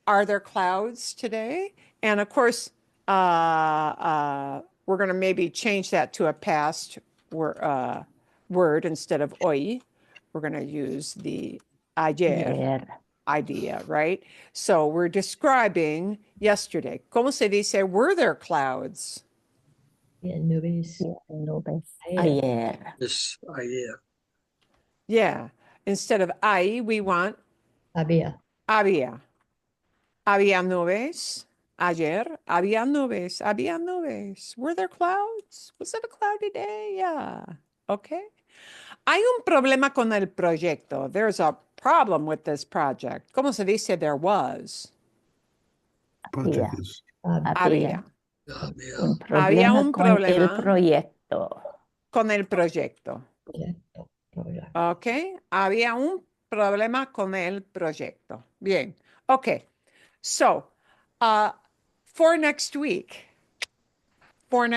S1: Are there clouds today? And of course, we're going to maybe change that to a past word instead of hoy. We're going to use the ayer idea, right? So we're describing yesterday. ¿Cómo se dice? Were there clouds?
S4: Yeah, nubes.
S7: Ayer.
S10: Yes, ayer.
S1: Yeah. Instead of hay, we want
S4: Había.
S1: había. Había nubes. Ayer había nubes. Había nubes. Were there clouds? Was it a cloudy day? Yeah. Okay. Hay un problema con el proyecto. There's a problem with this project. ¿Cómo se dice there was?
S2: Project is.
S1: Había.
S7: Un
S1: Había
S7: problema
S1: un
S7: con el
S1: problema
S7: proyecto.
S1: con el proyecto. Ok. Había un problema con el proyecto. Bien. Okay. So, for next week, what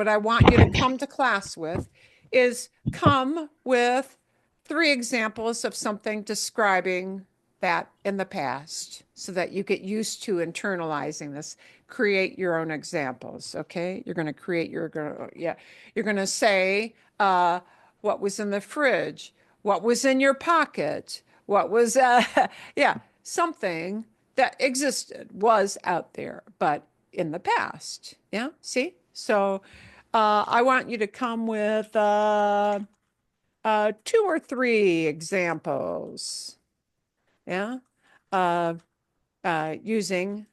S1: I want you to come to class with is come with 3 examples of something describing that in the past so that you get used to internalizing this. Create your own examples, okay? You're going to create you're going to say what was in the fridge, what was in your pocket, what was something that existed, was out there, but in the past. Yeah, see? So I want you to come with 2 or 3 examples. Yeah, using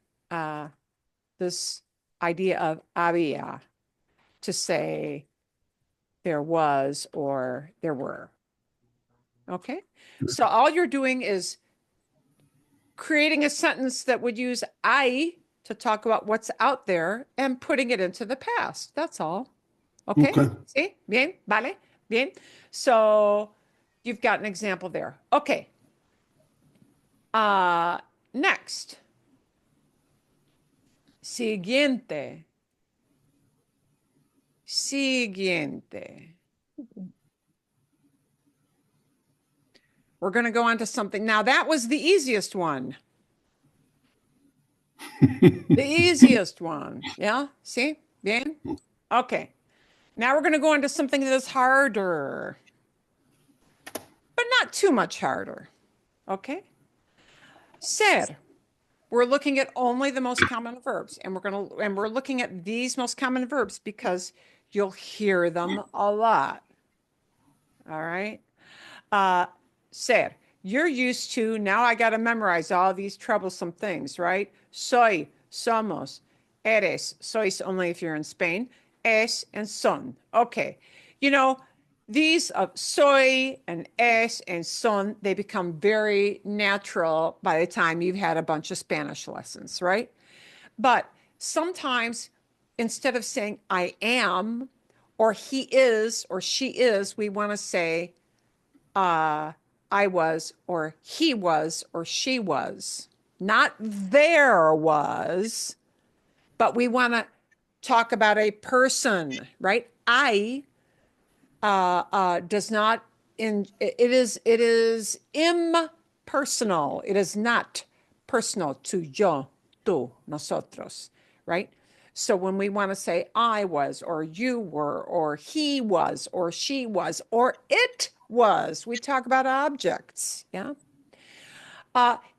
S1: this idea of había to say there was or there were. Okay, so all you're doing is creating a sentence that would use I to talk about what's out there and putting it into the past. That's all. Okay? See? Bien? Vale? Bien? So you've got an example there. Okay. Next. Siguiente. Siguiente. We're going to go on to something. Now, that was the easiest one. The easiest one. Yeah? See? Bien? Okay. Now we're going to go on to something that is harder, but not too much harder. Okay? Ser. We're looking at only the most common verbs, and we're looking at these most common verbs because you'll hear them a lot. All right? Ser. You're used to, now I got to memorize all these troublesome things, right? Soy, somos, eres, sois only if you're in Spain, es and son. Okay. You know, these of soy and es and son, they become very natural by the time you've had a bunch of Spanish lessons, right? But sometimes instead of saying I am or he is or she is, we want to say I was or he was or she was. Not there was, but we want to talk about a person, right? I does not it is impersonal. It is not personal to yo, tú, nosotros, right? So when we want to say I was or you were or he was or she was or it was, we talk about objects, yeah?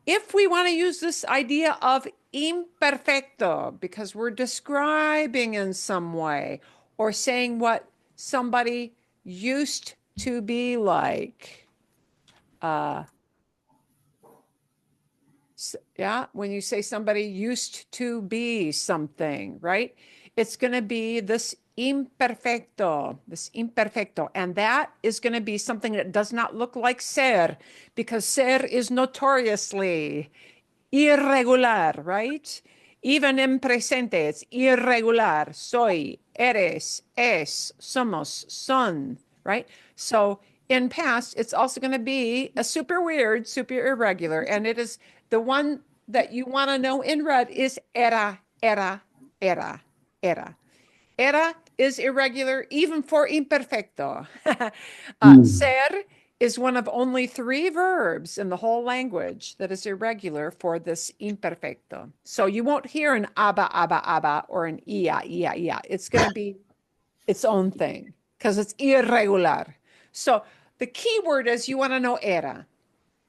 S1: If we want to use this idea of imperfecto because we're describing in some way or saying what somebody used to be like. Yeah, when you say somebody used to be something, right? It's going to be this imperfecto, and that is going to be something that does not look like ser, because ser is notoriously irregular, right? Even in presente, it's irregular. Soy, eres, es, somos, son, right? So in past, it's also going to be a super weird, super irregular. And it is the one that you want to know in red is era, era, era, era. Era is irregular even for imperfecto. Ser is one of only 3 verbs in the whole language that is irregular for this imperfecto. So you won't hear an aba, or an ia. It's going to be its own thing because it's irregular. So the key word is you want to know era.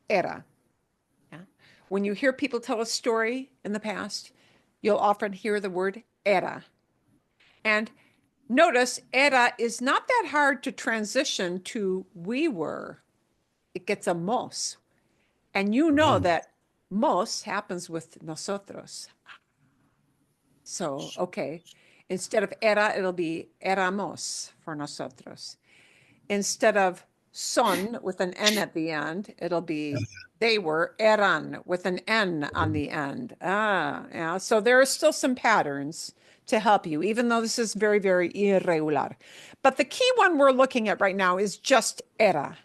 S1: Era. Yeah. When you hear people tell a story in the past, you'll often hear the word era. And notice era is not that hard to transition to we were. It gets a mos. And you know that mos happens with nosotros. So, okay. Instead of era, it'll be éramos for nosotros. Instead of son with an N at the end, it'll be they were eran with an N on the end. Yeah. So there are still some patterns to help you, even though this is very, very irregular. But the key one we're looking at right now is just era,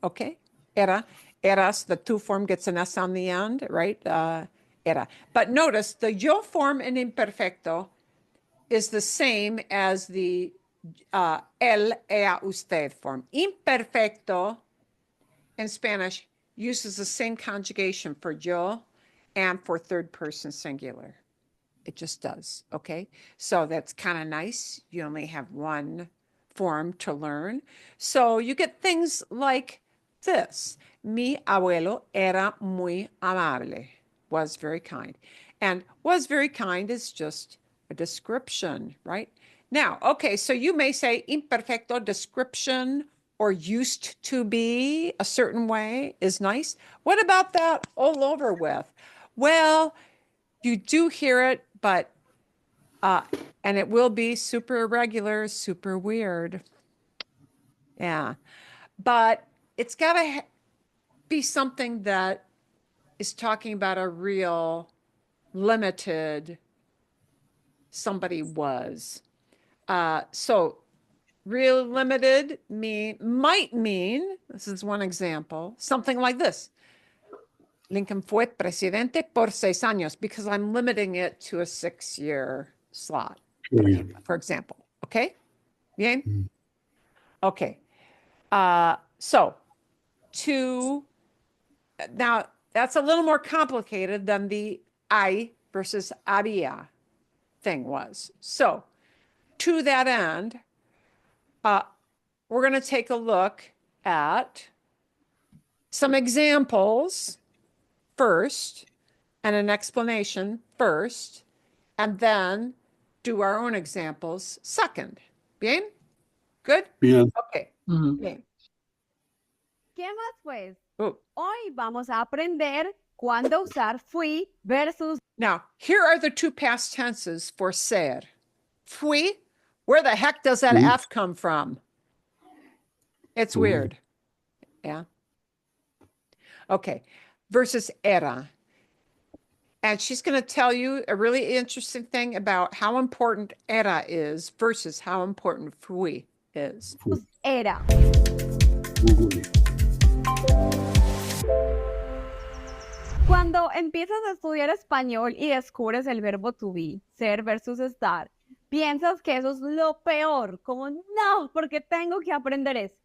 S1: okay? Eras, the to form gets an S on the end, right? Era. But notice the yo form in imperfecto is the same as the él, ella, usted form. Imperfecto in Spanish uses the same conjugation for yo and for third person singular. It just does, okay? So that's kind of nice. You only have one form to learn. So you get things like this. Mi abuelo era muy amable, was very kind. And was very kind is just a description, right? Now, okay, so you may say imperfecto description or used to be a certain way is nice. What about that all over with? Well, you do hear it, but, and it will be super irregular, super weird. Yeah. But it's got to be something that is talking about a real limited somebody was. So real limited might mean, this is one example, something like this. Lincoln fue presidente por 6 años because I'm limiting it to a 6-year slot, for example. Okay? Bien? Okay. So now that's a little more complicated than the I versus había thing was. So to that end, we're going to take a look at some examples first and an explanation first, and then do our own examples second. Bien? Good?
S2: Bien.
S1: Okay. Bien.
S10: ¿Qué más pues?
S1: Oh.
S10: Hoy vamos a aprender cuándo usar fui versus.
S1: Now, here are the 2 past tenses for ser. Fui, where the heck does that F come from? It's weird. Yeah. Okay. Versus era. And she's going to tell you a really interesting thing about how important era is versus how important fui is.
S10: Era. Cuando empiezas a estudiar español y descubres el verbo to be, ser versus estar, piensas que eso es lo peor, como no, porque tengo que aprender eso.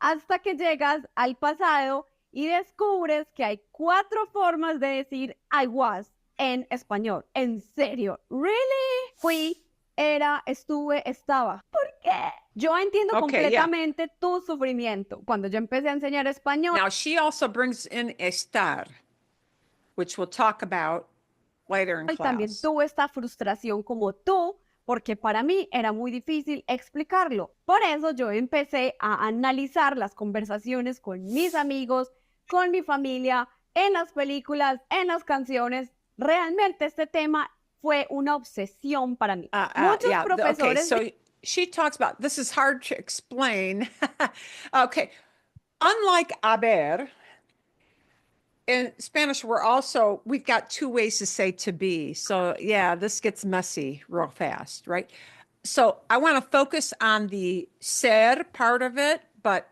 S10: Hasta que llegas al pasado y descubres que hay 4 formas de decir I was en español. En serio, ¿really? Fui, era, estuve, estaba. ¿Por qué? Yo entiendo completamente tu sufrimiento. Cuando yo empecé a enseñar español.
S1: Now, she also brings in estar, which we'll talk about later in class.
S10: También tuve esta frustración como tú, porque para mí era muy difícil explicarlo. Por eso yo empecé a analizar las conversaciones con mis amigos, con mi familia, en las películas, en las canciones. Realmente este tema fue una obsesión para mí. Muchos profesores...
S1: Okay, so she talks about, this is hard to explain. Okay, unlike haber, in Spanish, we've got 2 ways to say to be. So yeah, this gets messy real fast, right? So I want to focus on the ser part of it, but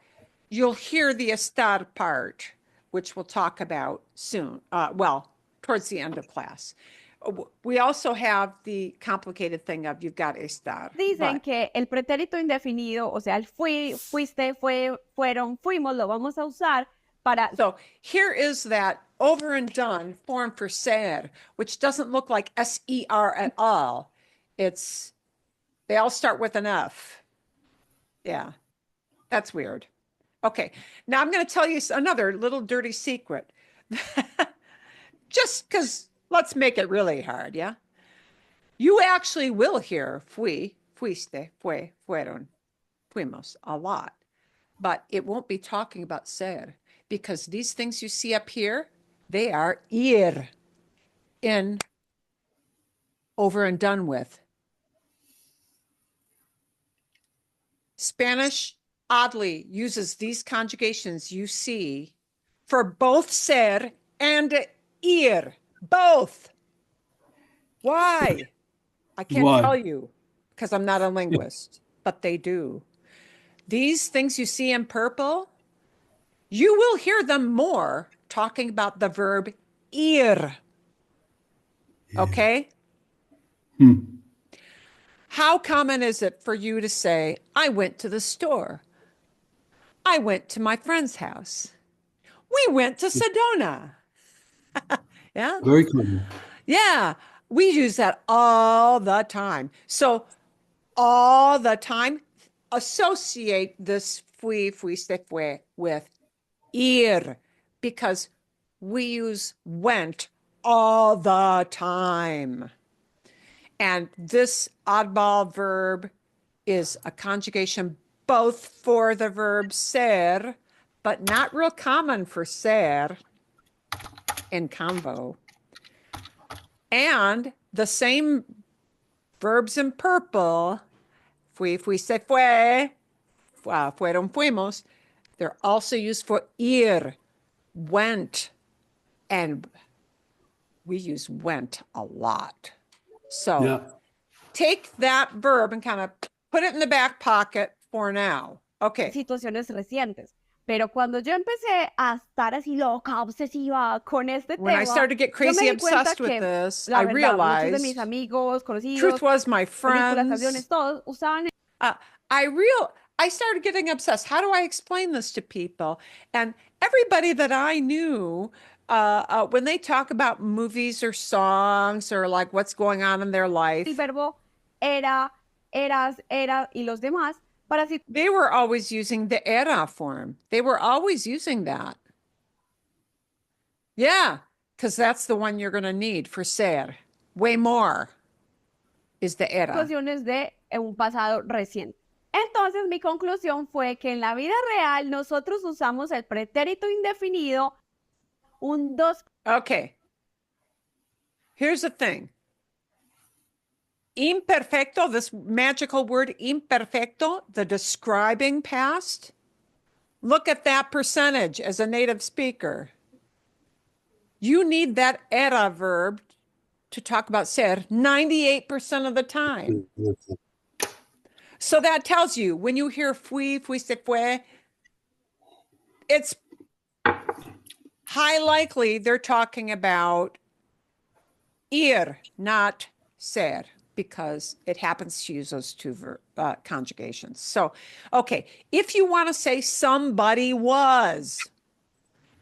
S1: you'll hear the estar part, which we'll talk about soon. Well, towards the end of class. We also have the complicated thing of you've got estar.
S10: Dicen que el pretérito indefinido, o sea, el fui, fuiste, fue, fueron, fuimos, lo vamos a usar para...
S1: So here is that over and done form for ser, which doesn't look like S-E-R at all. They all start with an F. Yeah, that's weird. Okay, now I'm going to tell you another little dirty secret. Just because, let's make it really hard, yeah? You actually will hear fui, fuiste, fue, fueron, fuimos a lot, but it won't be talking about ser because these things you see up here, they are ir, in, over and done with. Spanish, oddly, uses these conjugations you see for both ser and ir, both. Why? I can't tell you because I'm not a linguist, but they do. These things you see in purple, you will hear them more talking about the verb ir. Okay? How common is it for you to say, I went to the store? I went to my friend's house. We went to Sedona. Yeah?
S2: Very common.
S1: Yeah, we use that all the time. So all the time, associate this fui, fuiste, fue with ir because we use went all the time. And this oddball verb is a conjugation both for the verb ser, but not real common for ser in convo. And the same verbs in purple, fui, fuiste, fue, fueron, fuimos, they're also used for ir, went, and we use went a lot. So take that verb and kind of put it in the back pocket for now. Okay.
S10: Situaciones recientes. Pero cuando yo empecé a estar así loca, obsesiva con este
S1: when
S10: tema,
S1: I started to get crazy obsessed with this, I realized
S10: muchos de mis amigos, conocidos,
S1: truth was my friends,
S10: canciones, todos usaban.
S1: I started getting obsessed. How do I explain this to people? And everybody that I knew, when they talk about movies or songs or like what's going on in their life,
S10: El verbo era, eras, era y los demás.
S1: They were always using the era form. They were always using that. Yeah, because that's the one you're going to need for ser. Way more is the era.
S10: Situaciones de un pasado reciente. Entonces, mi conclusión fue que en la vida real nosotros usamos el pretérito indefinido un dos.
S1: Okay. Here's the thing. Imperfecto, this magical word imperfecto, the describing past, look at that percentage as a native speaker. You need that era verb to talk about ser 98% of the time. So that tells you when you hear fui, fuiste, fue, it's high likely they're talking about ir, not ser, because it happens to use those two conjugations. So, okay, if you want to say somebody was,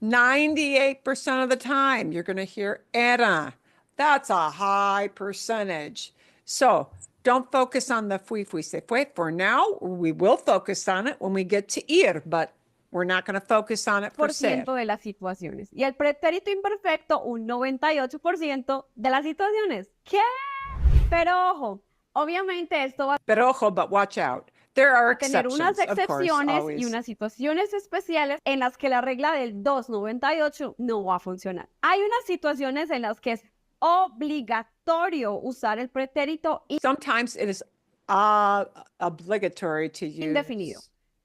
S1: 98% of the time, you're going to hear era. That's a high percentage. So don't focus on the fui, fuiste, fue. For now, we will focus on it when we get to ir, but we're not going to focus on it for ser.
S10: De las situaciones. Y el pretérito imperfecto, un 98% de las situaciones. ¿Qué? Pero ojo, obviamente esto va
S1: Pero ojo, but watch out. There are
S10: a tener unas excepciones y unas situaciones especiales en las que la regla del 298 no va a funcionar. Hay unas situaciones en las que es obligatorio usar el pretérito
S1: Sometimes it is obligatory to use
S10: indefinido,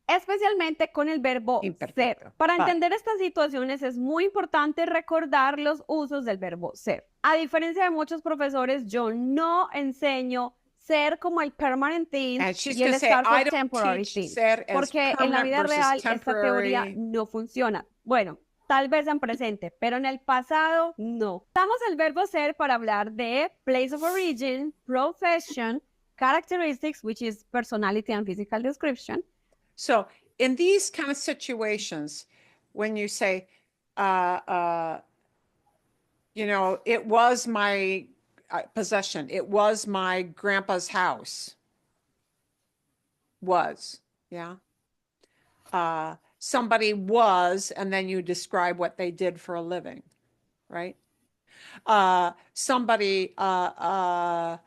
S10: especialmente con el verbo ser. Para entender estas situaciones es muy importante recordar los usos del verbo ser. A diferencia de muchos profesores, yo no enseño ser como el permanent tense
S1: And she's
S10: y el
S1: going to say,
S10: estar for
S1: I don't
S10: temporary
S1: teach
S10: tense.
S1: ser as
S10: Porque en la
S1: permanent
S10: vida
S1: versus
S10: real esta teoría
S1: temporary.
S10: no funciona. Bueno, tal vez en presente, pero en el pasado no. Usamos el verbo ser para hablar de place of origin, profession, characteristics, which is personality and physical description.
S1: So in these kind of situations, when you say, you know, it was my possession, it was my grandpa's house. Was, yeah. Somebody was, and then you describe what they did for a living, right? Somebody, oh,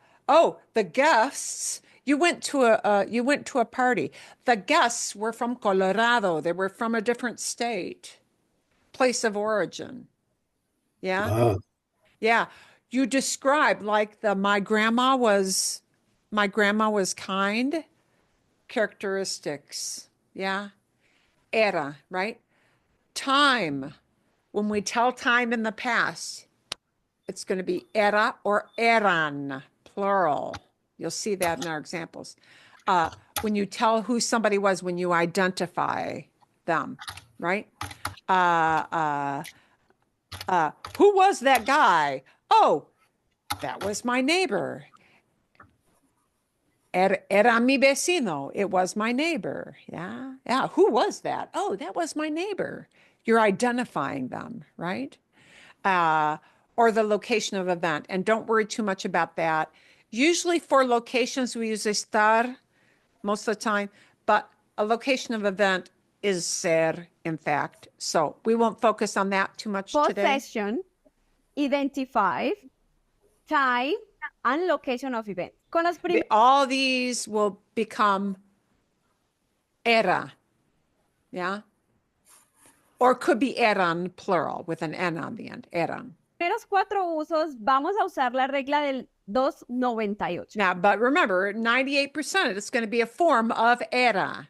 S1: the guests, you went to a party. The guests were from Colorado. They were from a different state, place of origin. Yeah. Yeah. You describe like my grandma was kind, characteristics. Yeah. Era, right? Time. When we tell time in the past, it's going to be era or eran, plural. You'll see that in our examples. When you tell who somebody was, when you identify them, right? Who was that guy? Oh, that was my neighbor. Era mi vecino. It was my neighbor. Yeah. Yeah. Who was that? Oh, that was my neighbor. You're identifying them, right? Or the location of event. And don't worry too much about that. Usually for locations, we use estar most of the time, but a location of event is ser, in fact. So we won't focus on that too much today.
S10: Possession, identify, time, and location of event. Con las
S1: all these will become era, yeah? Or could be eran, plural, with an N on the end, eran.
S10: Primeros 4 usos, vamos a usar la regla del 298.
S1: Now, but remember, 98% it's going to be a form of era.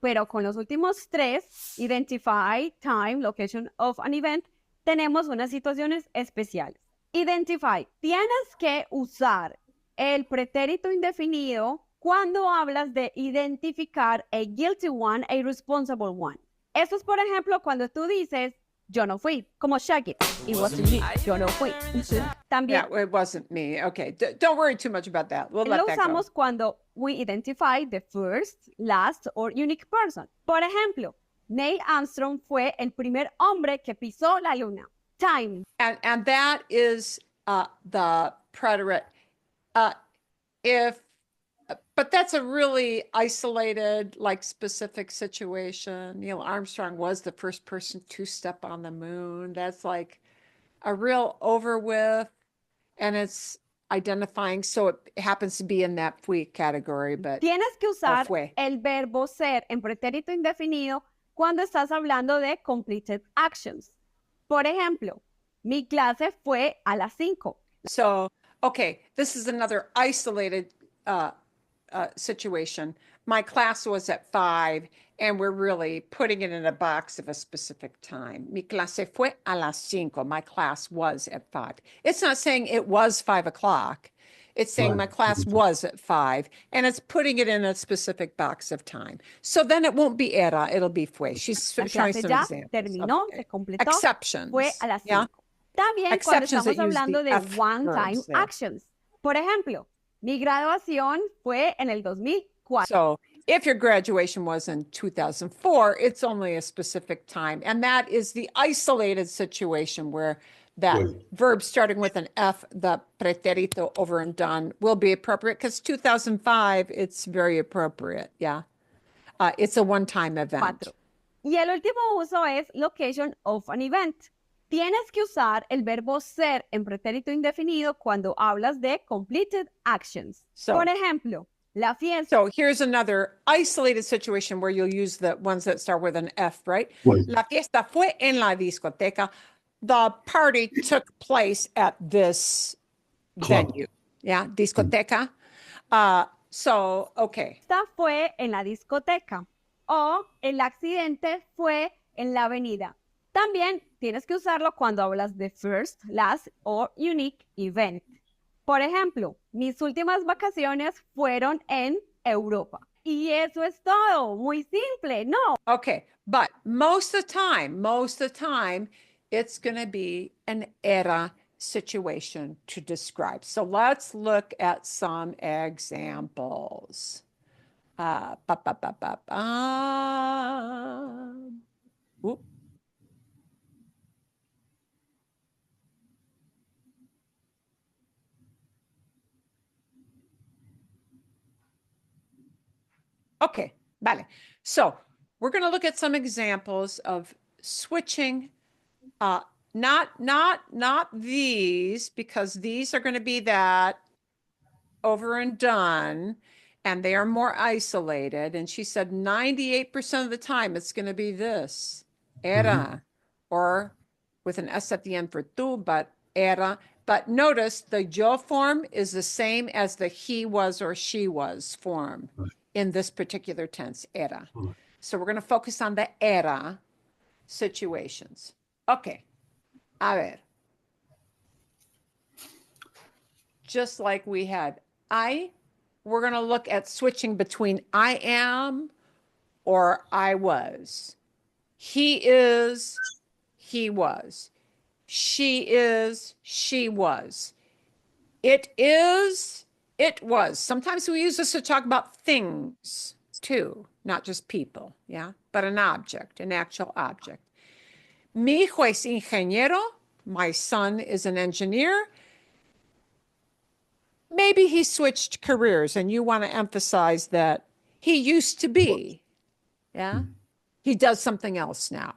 S10: Pero con los últimos 3, identify, time, location of an event, tenemos unas situaciones especiales. Identify, tienes que usar el pretérito indefinido cuando hablas de identificar a guilty one, a responsible one. Esto es, por ejemplo, cuando tú dices, yo no fui, como Shaggy. It wasn't me. Yo no fui. También.
S1: Yeah, it wasn't me. Okay, don't worry too much about that. We'll let that go.
S10: Lo usamos cuando we identify the first, last, or unique person. Por ejemplo, Neil Armstrong fue el primer hombre que pisó la luna. Time.
S1: And that is the preterite. But that's a really isolated, like specific situation. Neil Armstrong was the first person to step on the moon. That's like a real over with, and it's identifying. So it happens to be in that fui category, but
S10: tienes que usar el verbo ser en pretérito indefinido cuando estás hablando de completed actions. Por ejemplo, mi clase fue a las 5.
S1: So, okay, this is another isolated situation. My class was at 5, and we're really putting it in a box of a specific time. Mi clase fue a las 5. My class was at 5. It's not saying it was 5 o'clock. It's saying my class was at 5, and it's putting it in a specific box of time. So then it won't be era, it'll be fue. She's showing some examples.
S10: Terminó, se completó,
S1: exceptions.
S10: Fue a las 5.
S1: Yeah?
S10: También
S1: Exceptions
S10: cuando estamos hablando de one-time
S1: there.
S10: actions. Por ejemplo, mi graduación fue en el 2004.
S1: So if your graduation was in 2004, it's only a specific time. And that is the isolated situation where that verb starting with an F, the pretérito over and done, will be appropriate because 2005, it's very appropriate. Yeah. It's a one-time event.
S10: 4. Y el último uso es location of an event. Tienes que usar el verbo ser en pretérito indefinido cuando hablas de completed actions.
S1: So,
S10: por ejemplo, la fiesta.
S1: So here's another isolated situation where you'll use the ones that start with an F, right? La fiesta fue en la discoteca. The party took place at this venue. Yeah, discoteca. So, okay.
S10: Esta fue en la discoteca. O el accidente fue en la avenida. También tienes que usarlo cuando hablas de first, last, or unique event. Por ejemplo, mis últimas vacaciones fueron en Europa. Y eso es todo, muy simple, ¿no?
S1: Okay, but most of the time, it's going to be an era situation to describe. So let's look at some examples. Ba, ba, ba, ba, ba. Oop. Okay, vale. So we're going to look at some examples of switching. Not these, because these are going to be that over and done, and they are more isolated. And she said 98% of the time it's going to be this, era, or with an S at the end for tú, but era. But notice the yo form is the same as the he was or she was form in this particular tense, era. So we're going to focus on the era situations. Okay. A ver. Just like we had we're going to look at switching between I am or I was. He is, he was. She is, she was. It is, it was. Sometimes we use this to talk about things too, not just people, yeah? But an object, an actual object. Mi hijo es ingeniero. My son is an engineer. Maybe he switched careers and you want to emphasize that he used to be. Yeah. He does something else now.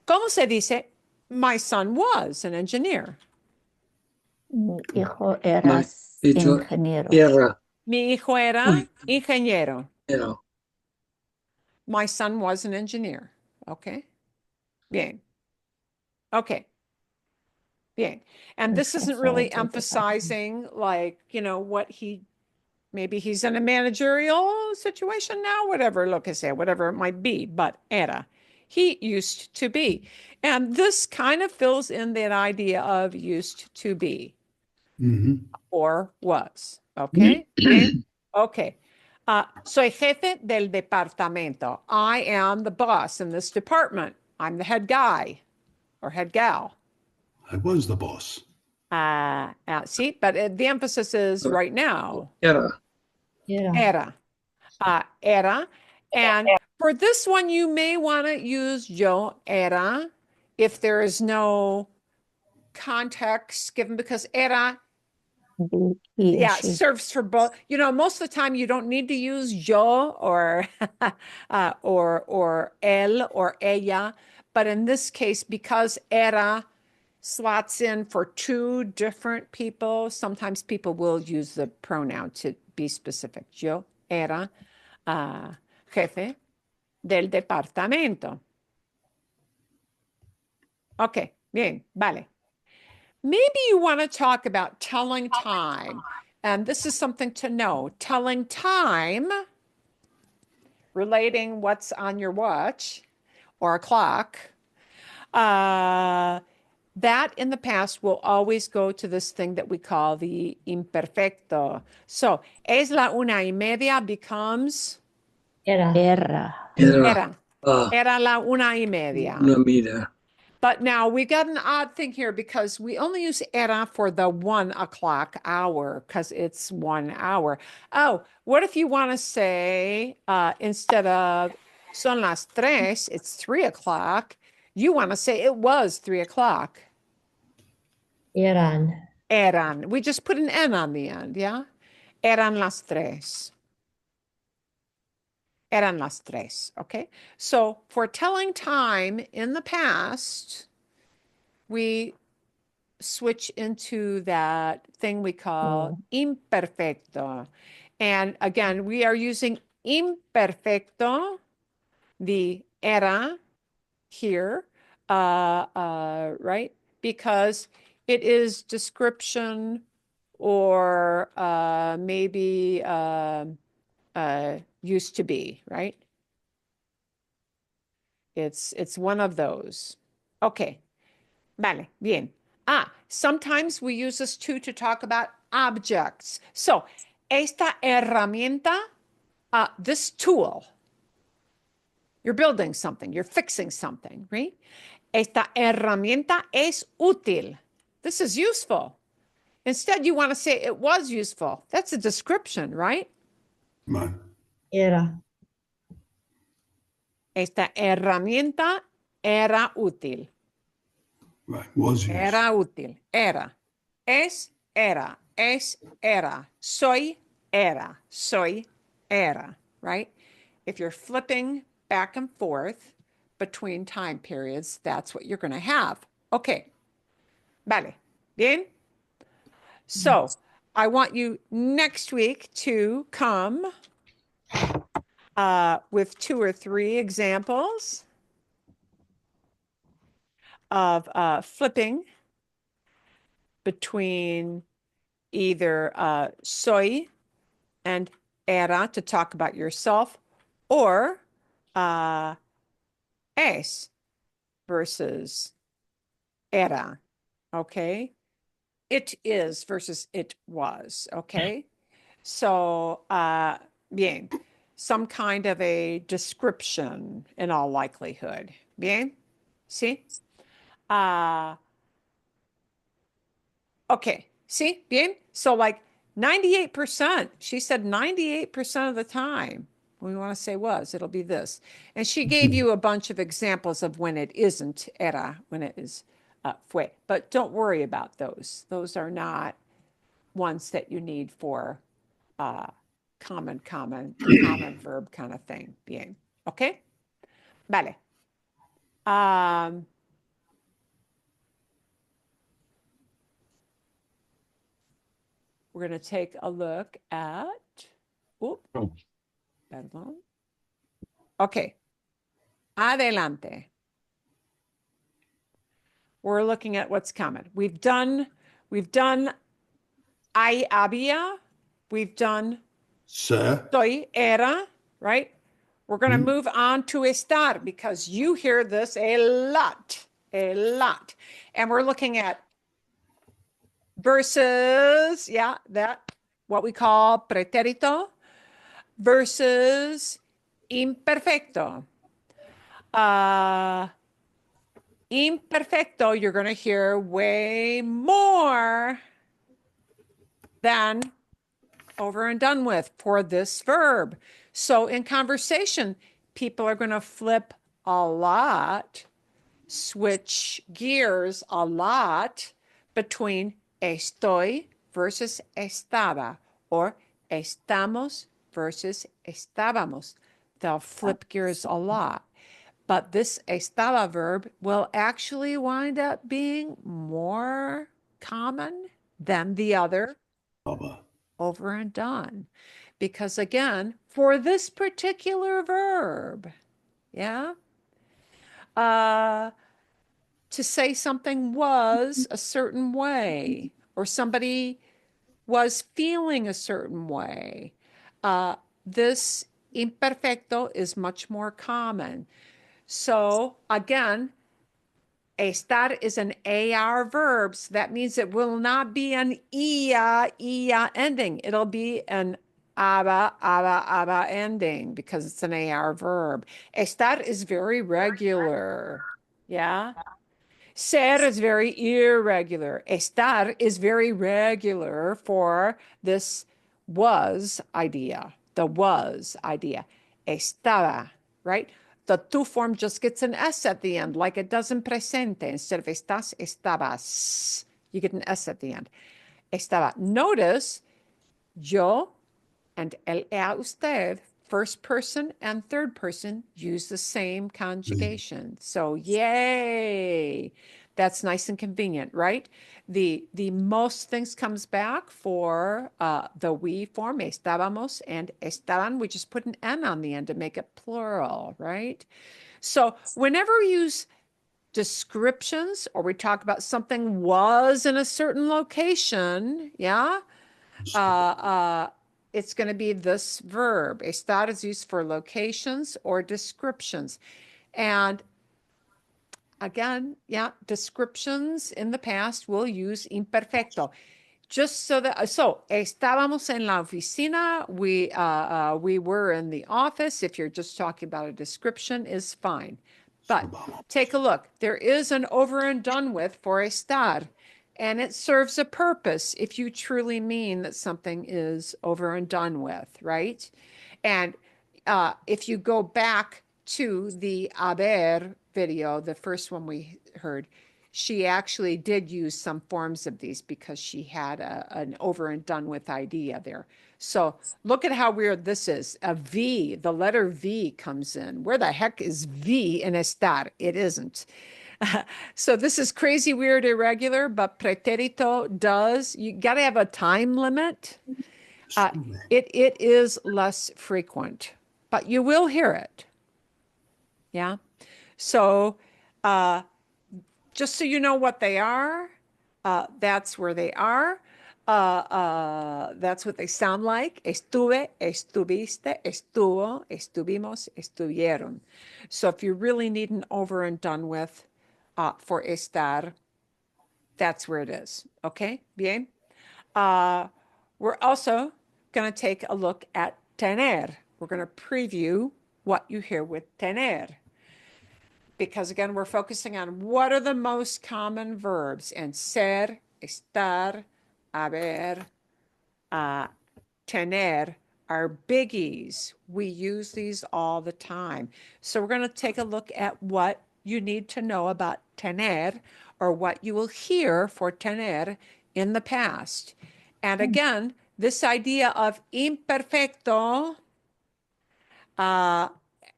S1: ¿Cómo se dice? My son was an engineer.
S7: Mi hijo era ingeniero.
S1: Mi hijo era ingeniero. My son was an engineer. Okay. Bien. Okay. Bien. And this isn't really emphasizing like, what maybe he's in a managerial situation now, whatever, lo que sea, whatever it might be, but era. He used to be. And this kind of fills in that idea of used to be or was. Okay? Okay. Soy jefe del departamento. I am the boss in this department. I'm the head guy or head gal.
S2: I was the boss.
S1: See, but the emphasis is right now.
S4: Era.
S1: Era. And for this one, you may want to use yo era if there is no context given, because era serves for both. Most of the time you don't need to use yo or or él or ella, but in this case, because era slots in for two different people, sometimes people will use the pronoun to be specific. Yo era jefe del departamento. Okay, bien, vale. Maybe you want to talk about telling time. And this is something to know. Telling time, relating what's on your watch or a clock, that in the past will always go to this thing that we call the imperfecto. So, es la 1:30 becomes
S4: Era.
S1: Era la 1:30. But now we got an odd thing here because we only use era for the 1 o'clock hour because it's 1 hour. Oh, what if you want to say instead of son las tres, it's 3 o'clock. You want to say it was 3 o'clock. Eran. We just put an N on the end, yeah? Eran las tres. Eran las tres, okay? So for telling time in the past, we switch into that thing we call imperfecto. And again, we are using imperfecto, the era here, right? Because it is description or maybe used to be, right? It's one of those. Okay. Vale, bien. Sometimes we use this too to talk about objects. So, esta herramienta, this tool, you're building something, you're fixing something, right? Esta herramienta es útil. This is useful. Instead, you want to say it was useful. That's a description, right?
S2: Right.
S4: Era.
S1: Esta herramienta era útil.
S2: Right. Was used.
S1: Era útil. Era. Es, era. Es, era. Soy, era. Soy, era. Right? If you're flipping back and forth between time periods, that's what you're going to have. Okay. Vale. Bien? So, I want you next week to come with 2 or 3 examples of flipping between either soy and era to talk about yourself, or es versus era, okay? It is versus it was, okay? So, bien, some kind of a description in all likelihood. Bien? See? Okay, see? Bien? So like 98%, she said 98% of the time, we want to say was, it'll be this. And she gave you a bunch of examples of when it isn't era, when it is fue. But don't worry about those. Those are not ones that you need for common verb kind of thing. Bien. Okay? Vale. We're going to take a look at, perdón. Okay. Adelante. We're looking at what's coming. We've done I había. We've done soy, era, right? We're going to move on to estar because you hear this a lot. And we're looking at versus, that what we call pretérito versus imperfecto. Imperfecto, you're going to hear way more than over and done with for this verb. So in conversation, people are going to flip a lot, switch gears a lot between estoy versus estaba, or estamos versus estábamos. They'll flip gears a lot. But this estaba verb will actually wind up being more common than the other over and done. Because again, for this particular verb, to say something was a certain way, or somebody was feeling a certain way, this imperfecto is much more common. So again, estar is an AR verb. So that means it will not be an ia ending. It'll be an aba ending because it's an AR verb. Estar is very regular. Yeah. Ser is very irregular. Estar is very regular for this was idea, the was idea. Estaba, right? The tu form just gets an S at the end, like it does in presente. Instead of estás, estabas. You get an S at the end. Estaba. Notice, yo and el a usted, first person and third person, use the same conjugation. So yay. That's nice and convenient, right? The most things comes back for the we form, estábamos and estaban. We just put an N on the end to make it plural, right? So whenever we use descriptions or we talk about something was in a certain location, it's going to be this verb. Estar is used for locations or descriptions. And again, yeah, descriptions in the past will use imperfecto. Just so that, so estábamos en la oficina, we were in the office. If you're just talking about a description is fine. But take a look. There is an over and done with for estar, and it serves a purpose if you truly mean that something is over and done with, right? And if you go back to the haber video, the first one we heard, she actually did use some forms of these because she had an over and done with idea there. So look at how weird this is. A V, the letter V comes in. Where the heck is V in estar? It isn't. So this is crazy, weird, irregular, but pretérito does. You got to have a time limit. It is less frequent, but you will hear it. Yeah. So just so you know what they are, that's where they are. That's what they sound like. Estuve, estuviste, estuvo, estuvimos, estuvieron. So if you really need an over and done with for estar, that's where it is. Okay, bien. We're also going to take a look at tener. We're going to preview what you hear with tener. Because again, we're focusing on what are the most common verbs, and ser, estar, haber, tener are biggies. We use these all the time. So we're going to take a look at what you need to know about tener, or what you will hear for tener in the past. And again, this idea of imperfecto,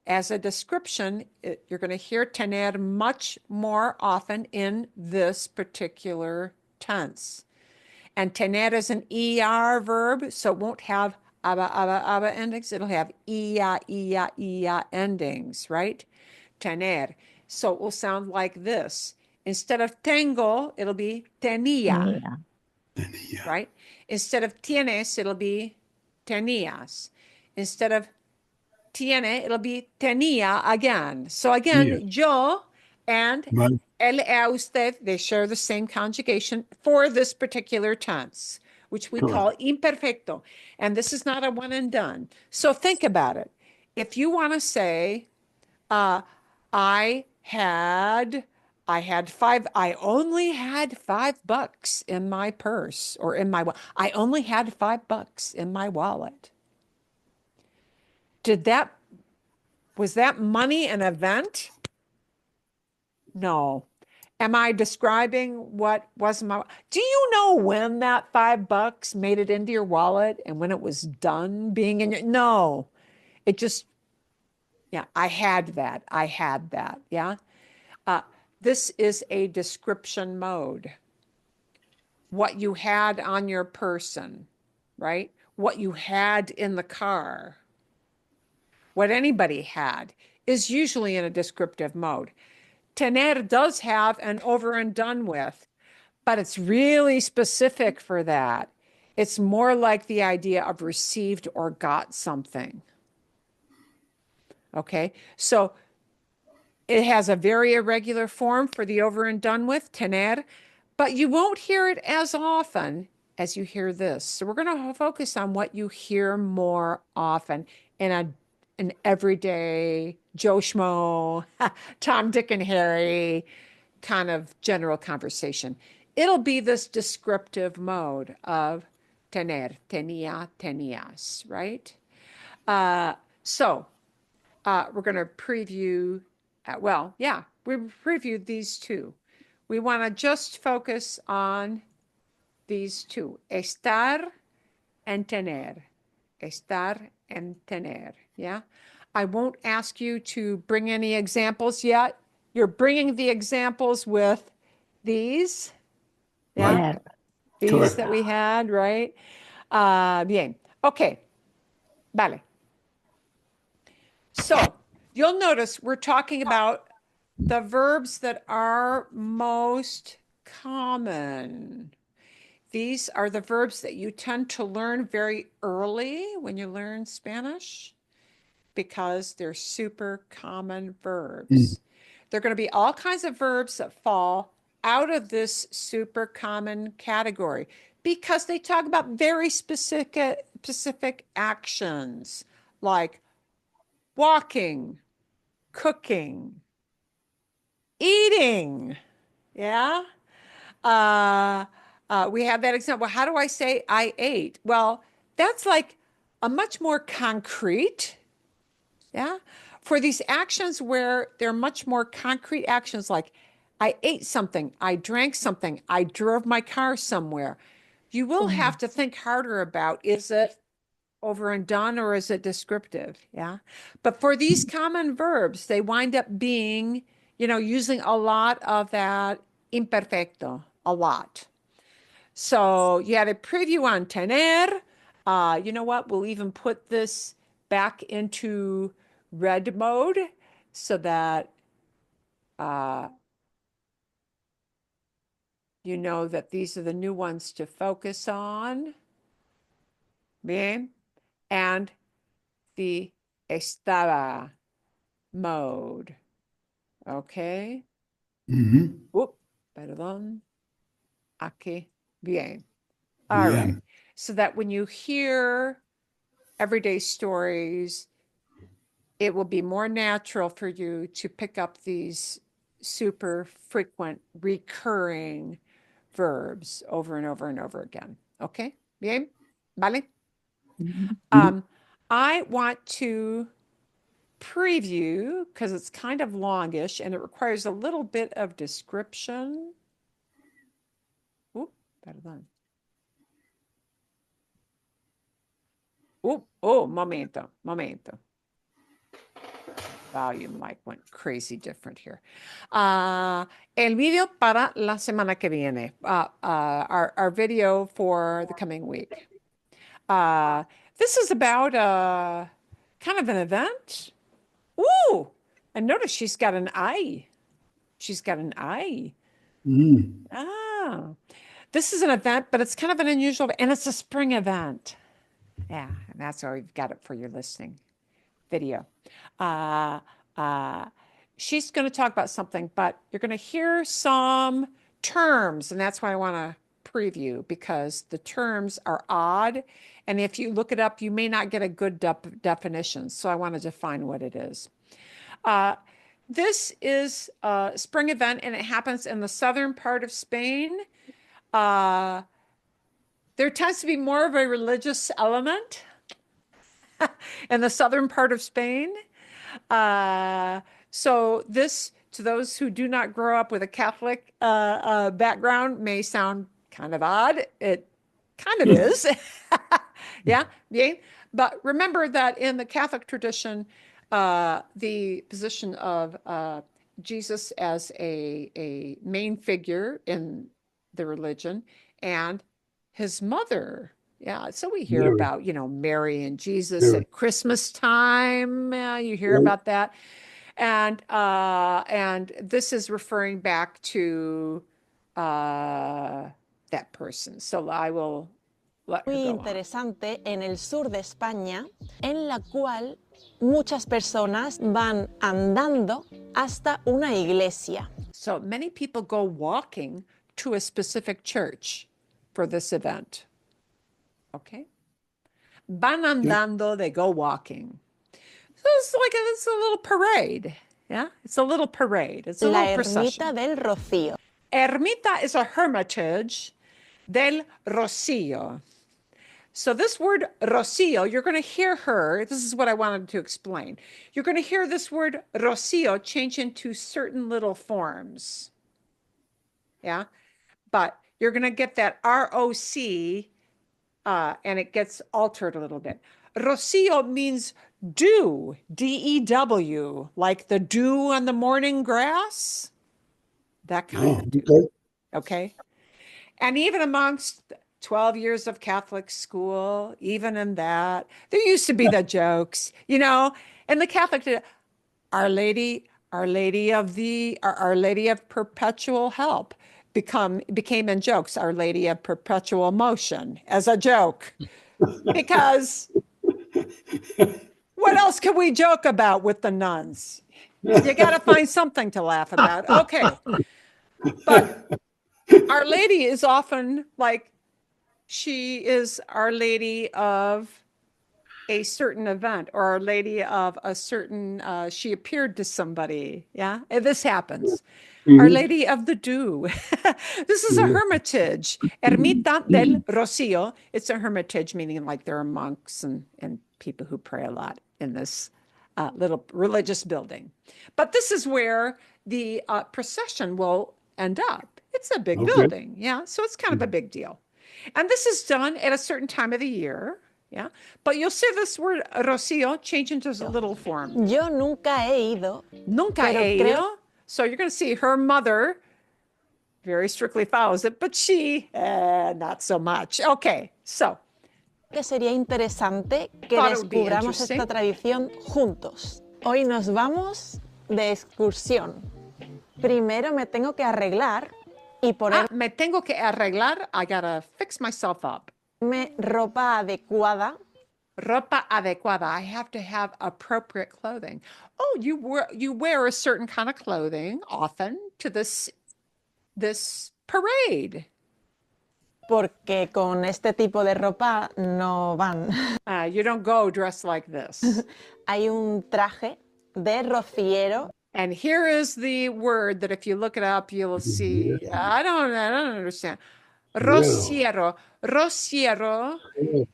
S1: as a description, you're going to hear tener much more often in this particular tense. And tener is an ER verb, so it won't have aba endings. It'll have ia endings, right? Tener. So it will sound like this. Instead of tengo, it'll be tenía, right? Instead of tienes, it'll be tenías. Instead of tiene, it'll be tenía again. So again, yo and él, usted, they share the same conjugation for this particular tense, which we call imperfecto. And this is not a one and done. So think about it. If you want to say, I only had $5 in my purse, or I only had $5 in my wallet. Was that money an event? No. Am I describing what was my, do you know when that $5 made it into your wallet and when it was done being in your, no, it just, yeah, I had that. Yeah. This is a description mode. What you had on your person, right? What you had in the car. What anybody had is usually in a descriptive mode. Tener does have an over and done with, but it's really specific for that. It's more like the idea of received or got something. Okay, so it has a very irregular form for the over and done with, tener, but you won't hear it as often as you hear this. So we're going to focus on what you hear more often in an everyday Joe Schmo, Tom, Dick, and Harry kind of general conversation. It'll be this descriptive mode of tener, tenía, tenías, right? So we're going to preview, we previewed these two. We want to just focus on these two, estar and tener. Estar and tener, yeah? I won't ask you to bring any examples yet. You're bringing the examples with these, yeah?
S7: Ver.
S1: These that we had, right? Bien, okay, vale. So you'll notice we're talking about the verbs that are most common. These are the verbs that you tend to learn very early when you learn Spanish because they're super common verbs. there are going to be all kinds of verbs that fall out of this super common category because they talk about very specific actions like walking, cooking, eating. Yeah. We have that example. How do I say I ate? Well, that's like a much more concrete. Yeah. For these actions where they're much more concrete actions like I ate something, I drank something, I drove my car somewhere, you will have to think harder about, is it over and done or is it descriptive? Yeah. But for these common verbs, they wind up being, using a lot of that imperfecto, a lot. So you had a preview on tener. You know what? We'll even put this back into red mode so that you know that these are the new ones to focus on. Bien. And the estaba mode. Okay. Oop, perdón. Aquí. Bien. All right. So that when you hear everyday stories, it will be more natural for you to pick up these super frequent, recurring verbs over and over and over again. Okay? Bien? Vale? I want to preview because it's kind of longish and it requires a little bit of description. Oop, perdón. Oh, momento. Volume like went crazy different here. El video para la semana que viene. Our video for the coming week. This is about kind of an event. Ooh, and notice she's got an eye. She's got an eye. This is an event, but it's kind of an unusual, and it's a spring event. Yeah, and that's why we've got it for your listening video. She's going to talk about something, but you're going to hear some terms, and that's why I want to preview, because the terms are odd, and if you look it up, you may not get a good definition, so I want to define what it is. This is a spring event, and it happens in the southern part of Spain. There tends to be more of a religious element in the southern part of Spain. So this, to those who do not grow up with a Catholic background, may sound kind of odd. It kind of is. Yeah. But remember that in the Catholic tradition, the position of Jesus as a main figure in the religion and his mother. Yeah, so we hear about, Mary and Jesus at Christmas time. You hear about that. And this is referring back to that person. So I will let her
S11: Muy
S1: go
S11: interesante en el sur de España, en la cual muchas personas van andando hasta una iglesia.
S1: So many people go walking to a specific church for this event. Okay. Van andando, they go walking. So it's a little parade. Yeah, it's a little parade. It's a little procession.
S11: La Ermita del Rocío.
S1: Ermita is a hermitage del Rocío. So this word Rocío, you're going to hear her. This is what I wanted to explain. You're going to hear this word Rocío change into certain little forms. Yeah, but you're going to get that R-O-C, and it gets altered a little bit. Rocío means dew, D-E-W, like the dew on the morning grass. That kind of dew. Okay. And even amongst 12 years of Catholic school, even in that, there used to be the jokes, and the Catholic, Our Lady of Perpetual Help became in jokes, Our Lady of Perpetual Motion, as a joke. Because what else can we joke about with the nuns? You got to find something to laugh about. Okay. But Our Lady is often like, she is Our Lady of a certain event, or Our Lady of a certain, she appeared to somebody. Yeah. And this happens. Our Lady of the Dew. This is a hermitage. Ermita del Rocío. It's a hermitage, meaning like there are monks and people who pray a lot in this little religious building. But this is where the procession will end up. It's a big building. Yeah. So it's kind of a big deal. And this is done at a certain time of the year. Yeah. But you'll see this word Rocío change into a little form.
S11: Yo nunca he ido.
S1: Nunca he ido. So you're going to see her mother very strictly follows it, but she, not so much. Okay, so.
S11: Que sería interesante que descubramos esta tradición juntos. Hoy nos vamos de excursión. Primero me tengo que arreglar y poner.
S1: Me tengo que arreglar. I gotta fix myself up.
S11: Ropa adecuada.
S1: Ropa adecuada. I have to have appropriate clothing. Oh, you wear a certain kind of clothing often to this parade.
S11: Porque con este tipo de ropa no van.
S1: You don't go dressed like this.
S11: Hay un traje de rociero.
S1: And here is the word that if you look it up, you'll see. I don't understand. Rociero. Rociero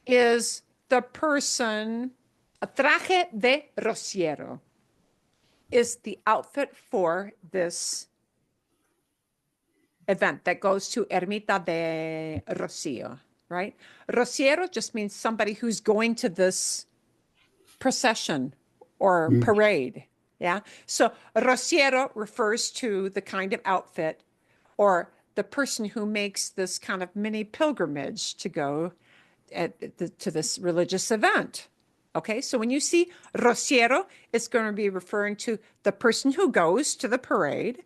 S1: is the person. A traje de rociero is the outfit for this event that goes to Ermita de Rocío, right? Rociero just means somebody who's going to this procession or parade. Yeah. So rociero refers to the kind of outfit or the person who makes this kind of mini pilgrimage to go to this religious event. Okay. So when you see rociero, it's going to be referring to the person who goes to the parade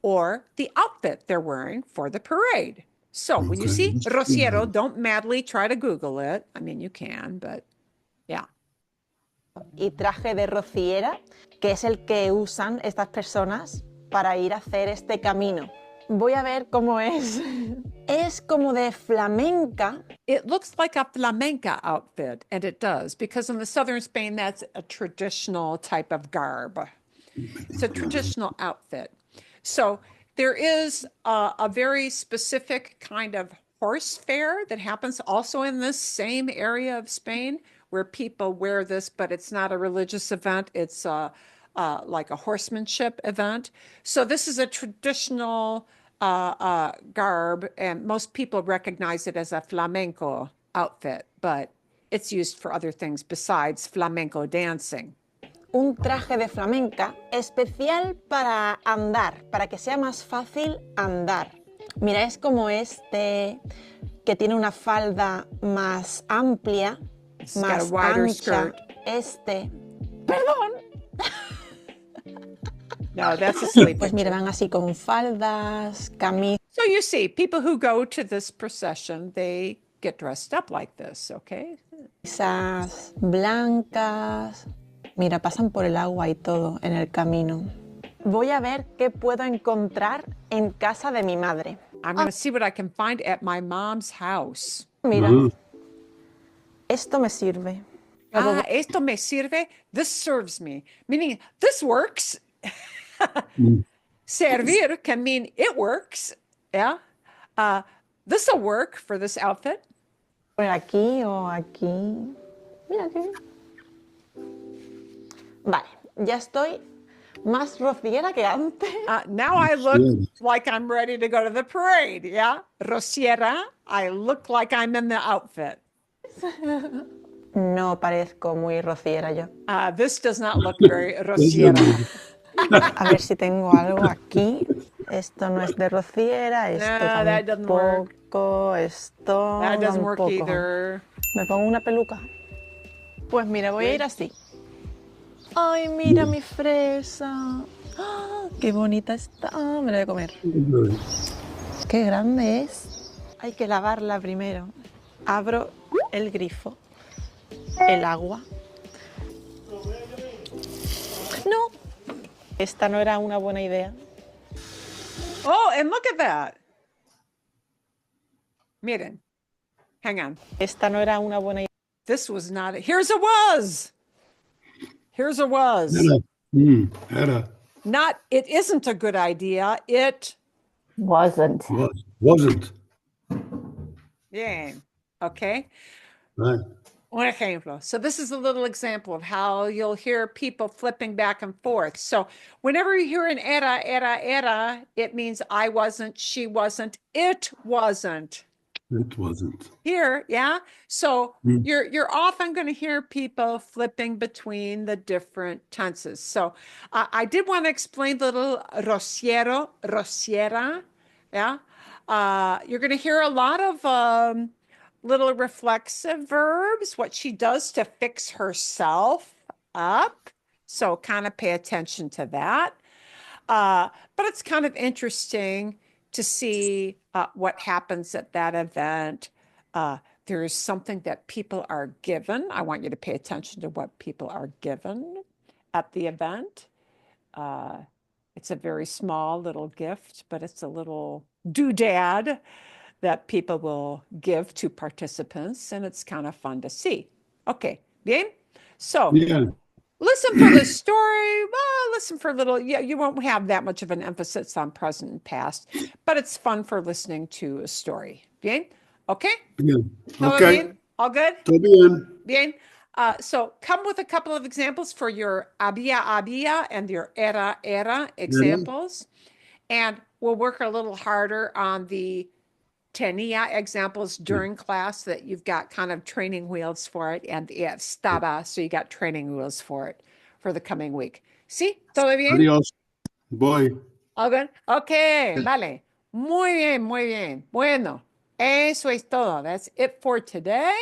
S1: or the outfit they're wearing for the parade. So when you see rociero, don't madly try to Google it. I mean, you can, but yeah.
S11: Y traje de rociera, que es el que usan estas personas para ir a hacer este camino. Voy a ver cómo es. Es como de flamenca.
S1: It looks like a flamenca outfit, and it does, because in the southern Spain, that's a traditional type of garb. It's a traditional outfit. So there is a very specific kind of horse fair that happens also in this same area of Spain where people wear this, but it's not a religious event. It's like a horsemanship event. So this is a traditional garb, and most people recognize it as a flamenco outfit, but it's used for other things besides flamenco dancing.
S11: Un traje de flamenca especial para andar, para que sea más fácil andar. Mira, es como este, que tiene una falda más amplia, más ancha. Este. ¡Perdón!
S1: No, that's a sleep.
S11: Pues mira, van así con faldas, camisas.
S1: So you see, people who go to this procession, they get dressed up like this, okay?
S11: Camisas blancas. Mira, pasan por el agua y todo en el camino. Voy a ver qué puedo encontrar en casa de mi madre.
S1: I'm going to see what I can find at my mom's house.
S11: Mira, esto me sirve.
S1: Esto me sirve. This serves me. Meaning, this works. Servir can mean it works. Yeah. This will work for this outfit.
S11: Por aquí o aquí. Mira aquí. Vale, ya estoy más rociera que antes.
S1: Now I look like I'm ready to go to the parade, yeah? Rociera, I look like I'm in the outfit.
S11: No parezco muy rociera yo.
S1: This does not look very rociera.
S11: A ver si tengo algo aquí. Esto no es de rociera, esto tampoco, esto
S1: That doesn't work
S11: tampoco.
S1: either.
S11: ¿Me pongo una peluca? Pues mira, voy a ir así. ¡Ay, mira mi fresa! ¡Ah, qué bonita está! Me la voy a comer. ¡Qué grande es! Hay que lavarla primero. Abro el grifo, el agua. ¡No! Esta no era una buena idea.
S1: Oh, and look at that. Miren. Hang on.
S11: Esta no era una buena idea.
S1: This was not a, here's a was. Here's a was.
S2: Era.
S1: Not, it isn't a good idea. It
S7: wasn't.
S2: Wasn't.
S1: Bien. Okay.
S2: Right.
S1: Un ejemplo. So this is a little example of how you'll hear people flipping back and forth. So whenever you hear an era, it means I wasn't, she wasn't, it wasn't.
S2: It wasn't.
S1: Here, yeah. So you're often going to hear people flipping between the different tenses. So I did want to explain the little rociero, rociera. Yeah. You're going to hear a lot of little reflexive verbs, what she does to fix herself up. So kind of pay attention to that. But it's kind of interesting to see what happens at that event. There is something that people are given. I want you to pay attention to what people are given at the event. It's a very small little gift, but it's a little doodad that people will give to participants, and it's kind of fun to see. Okay, bien? So listen for the story. Well, listen for a little, yeah, you won't have that much of an emphasis on present and past, but it's fun for listening to a story. Bien? Okay?
S2: Bien.
S1: Todo
S2: Okay.
S1: bien? All good?
S2: Todo bien.
S1: Bien. So come with a couple of examples for your había and your era examples. And we'll work a little harder on the tenía examples during class so that you've got kind of training wheels for it, and estaba, so you got training wheels for it for the coming week. ¿Sí? ¿Todo bien?
S2: Adiós. Bye.
S1: All good? Okay, vale. Muy bien, muy bien. Bueno, eso es todo. That's it for today.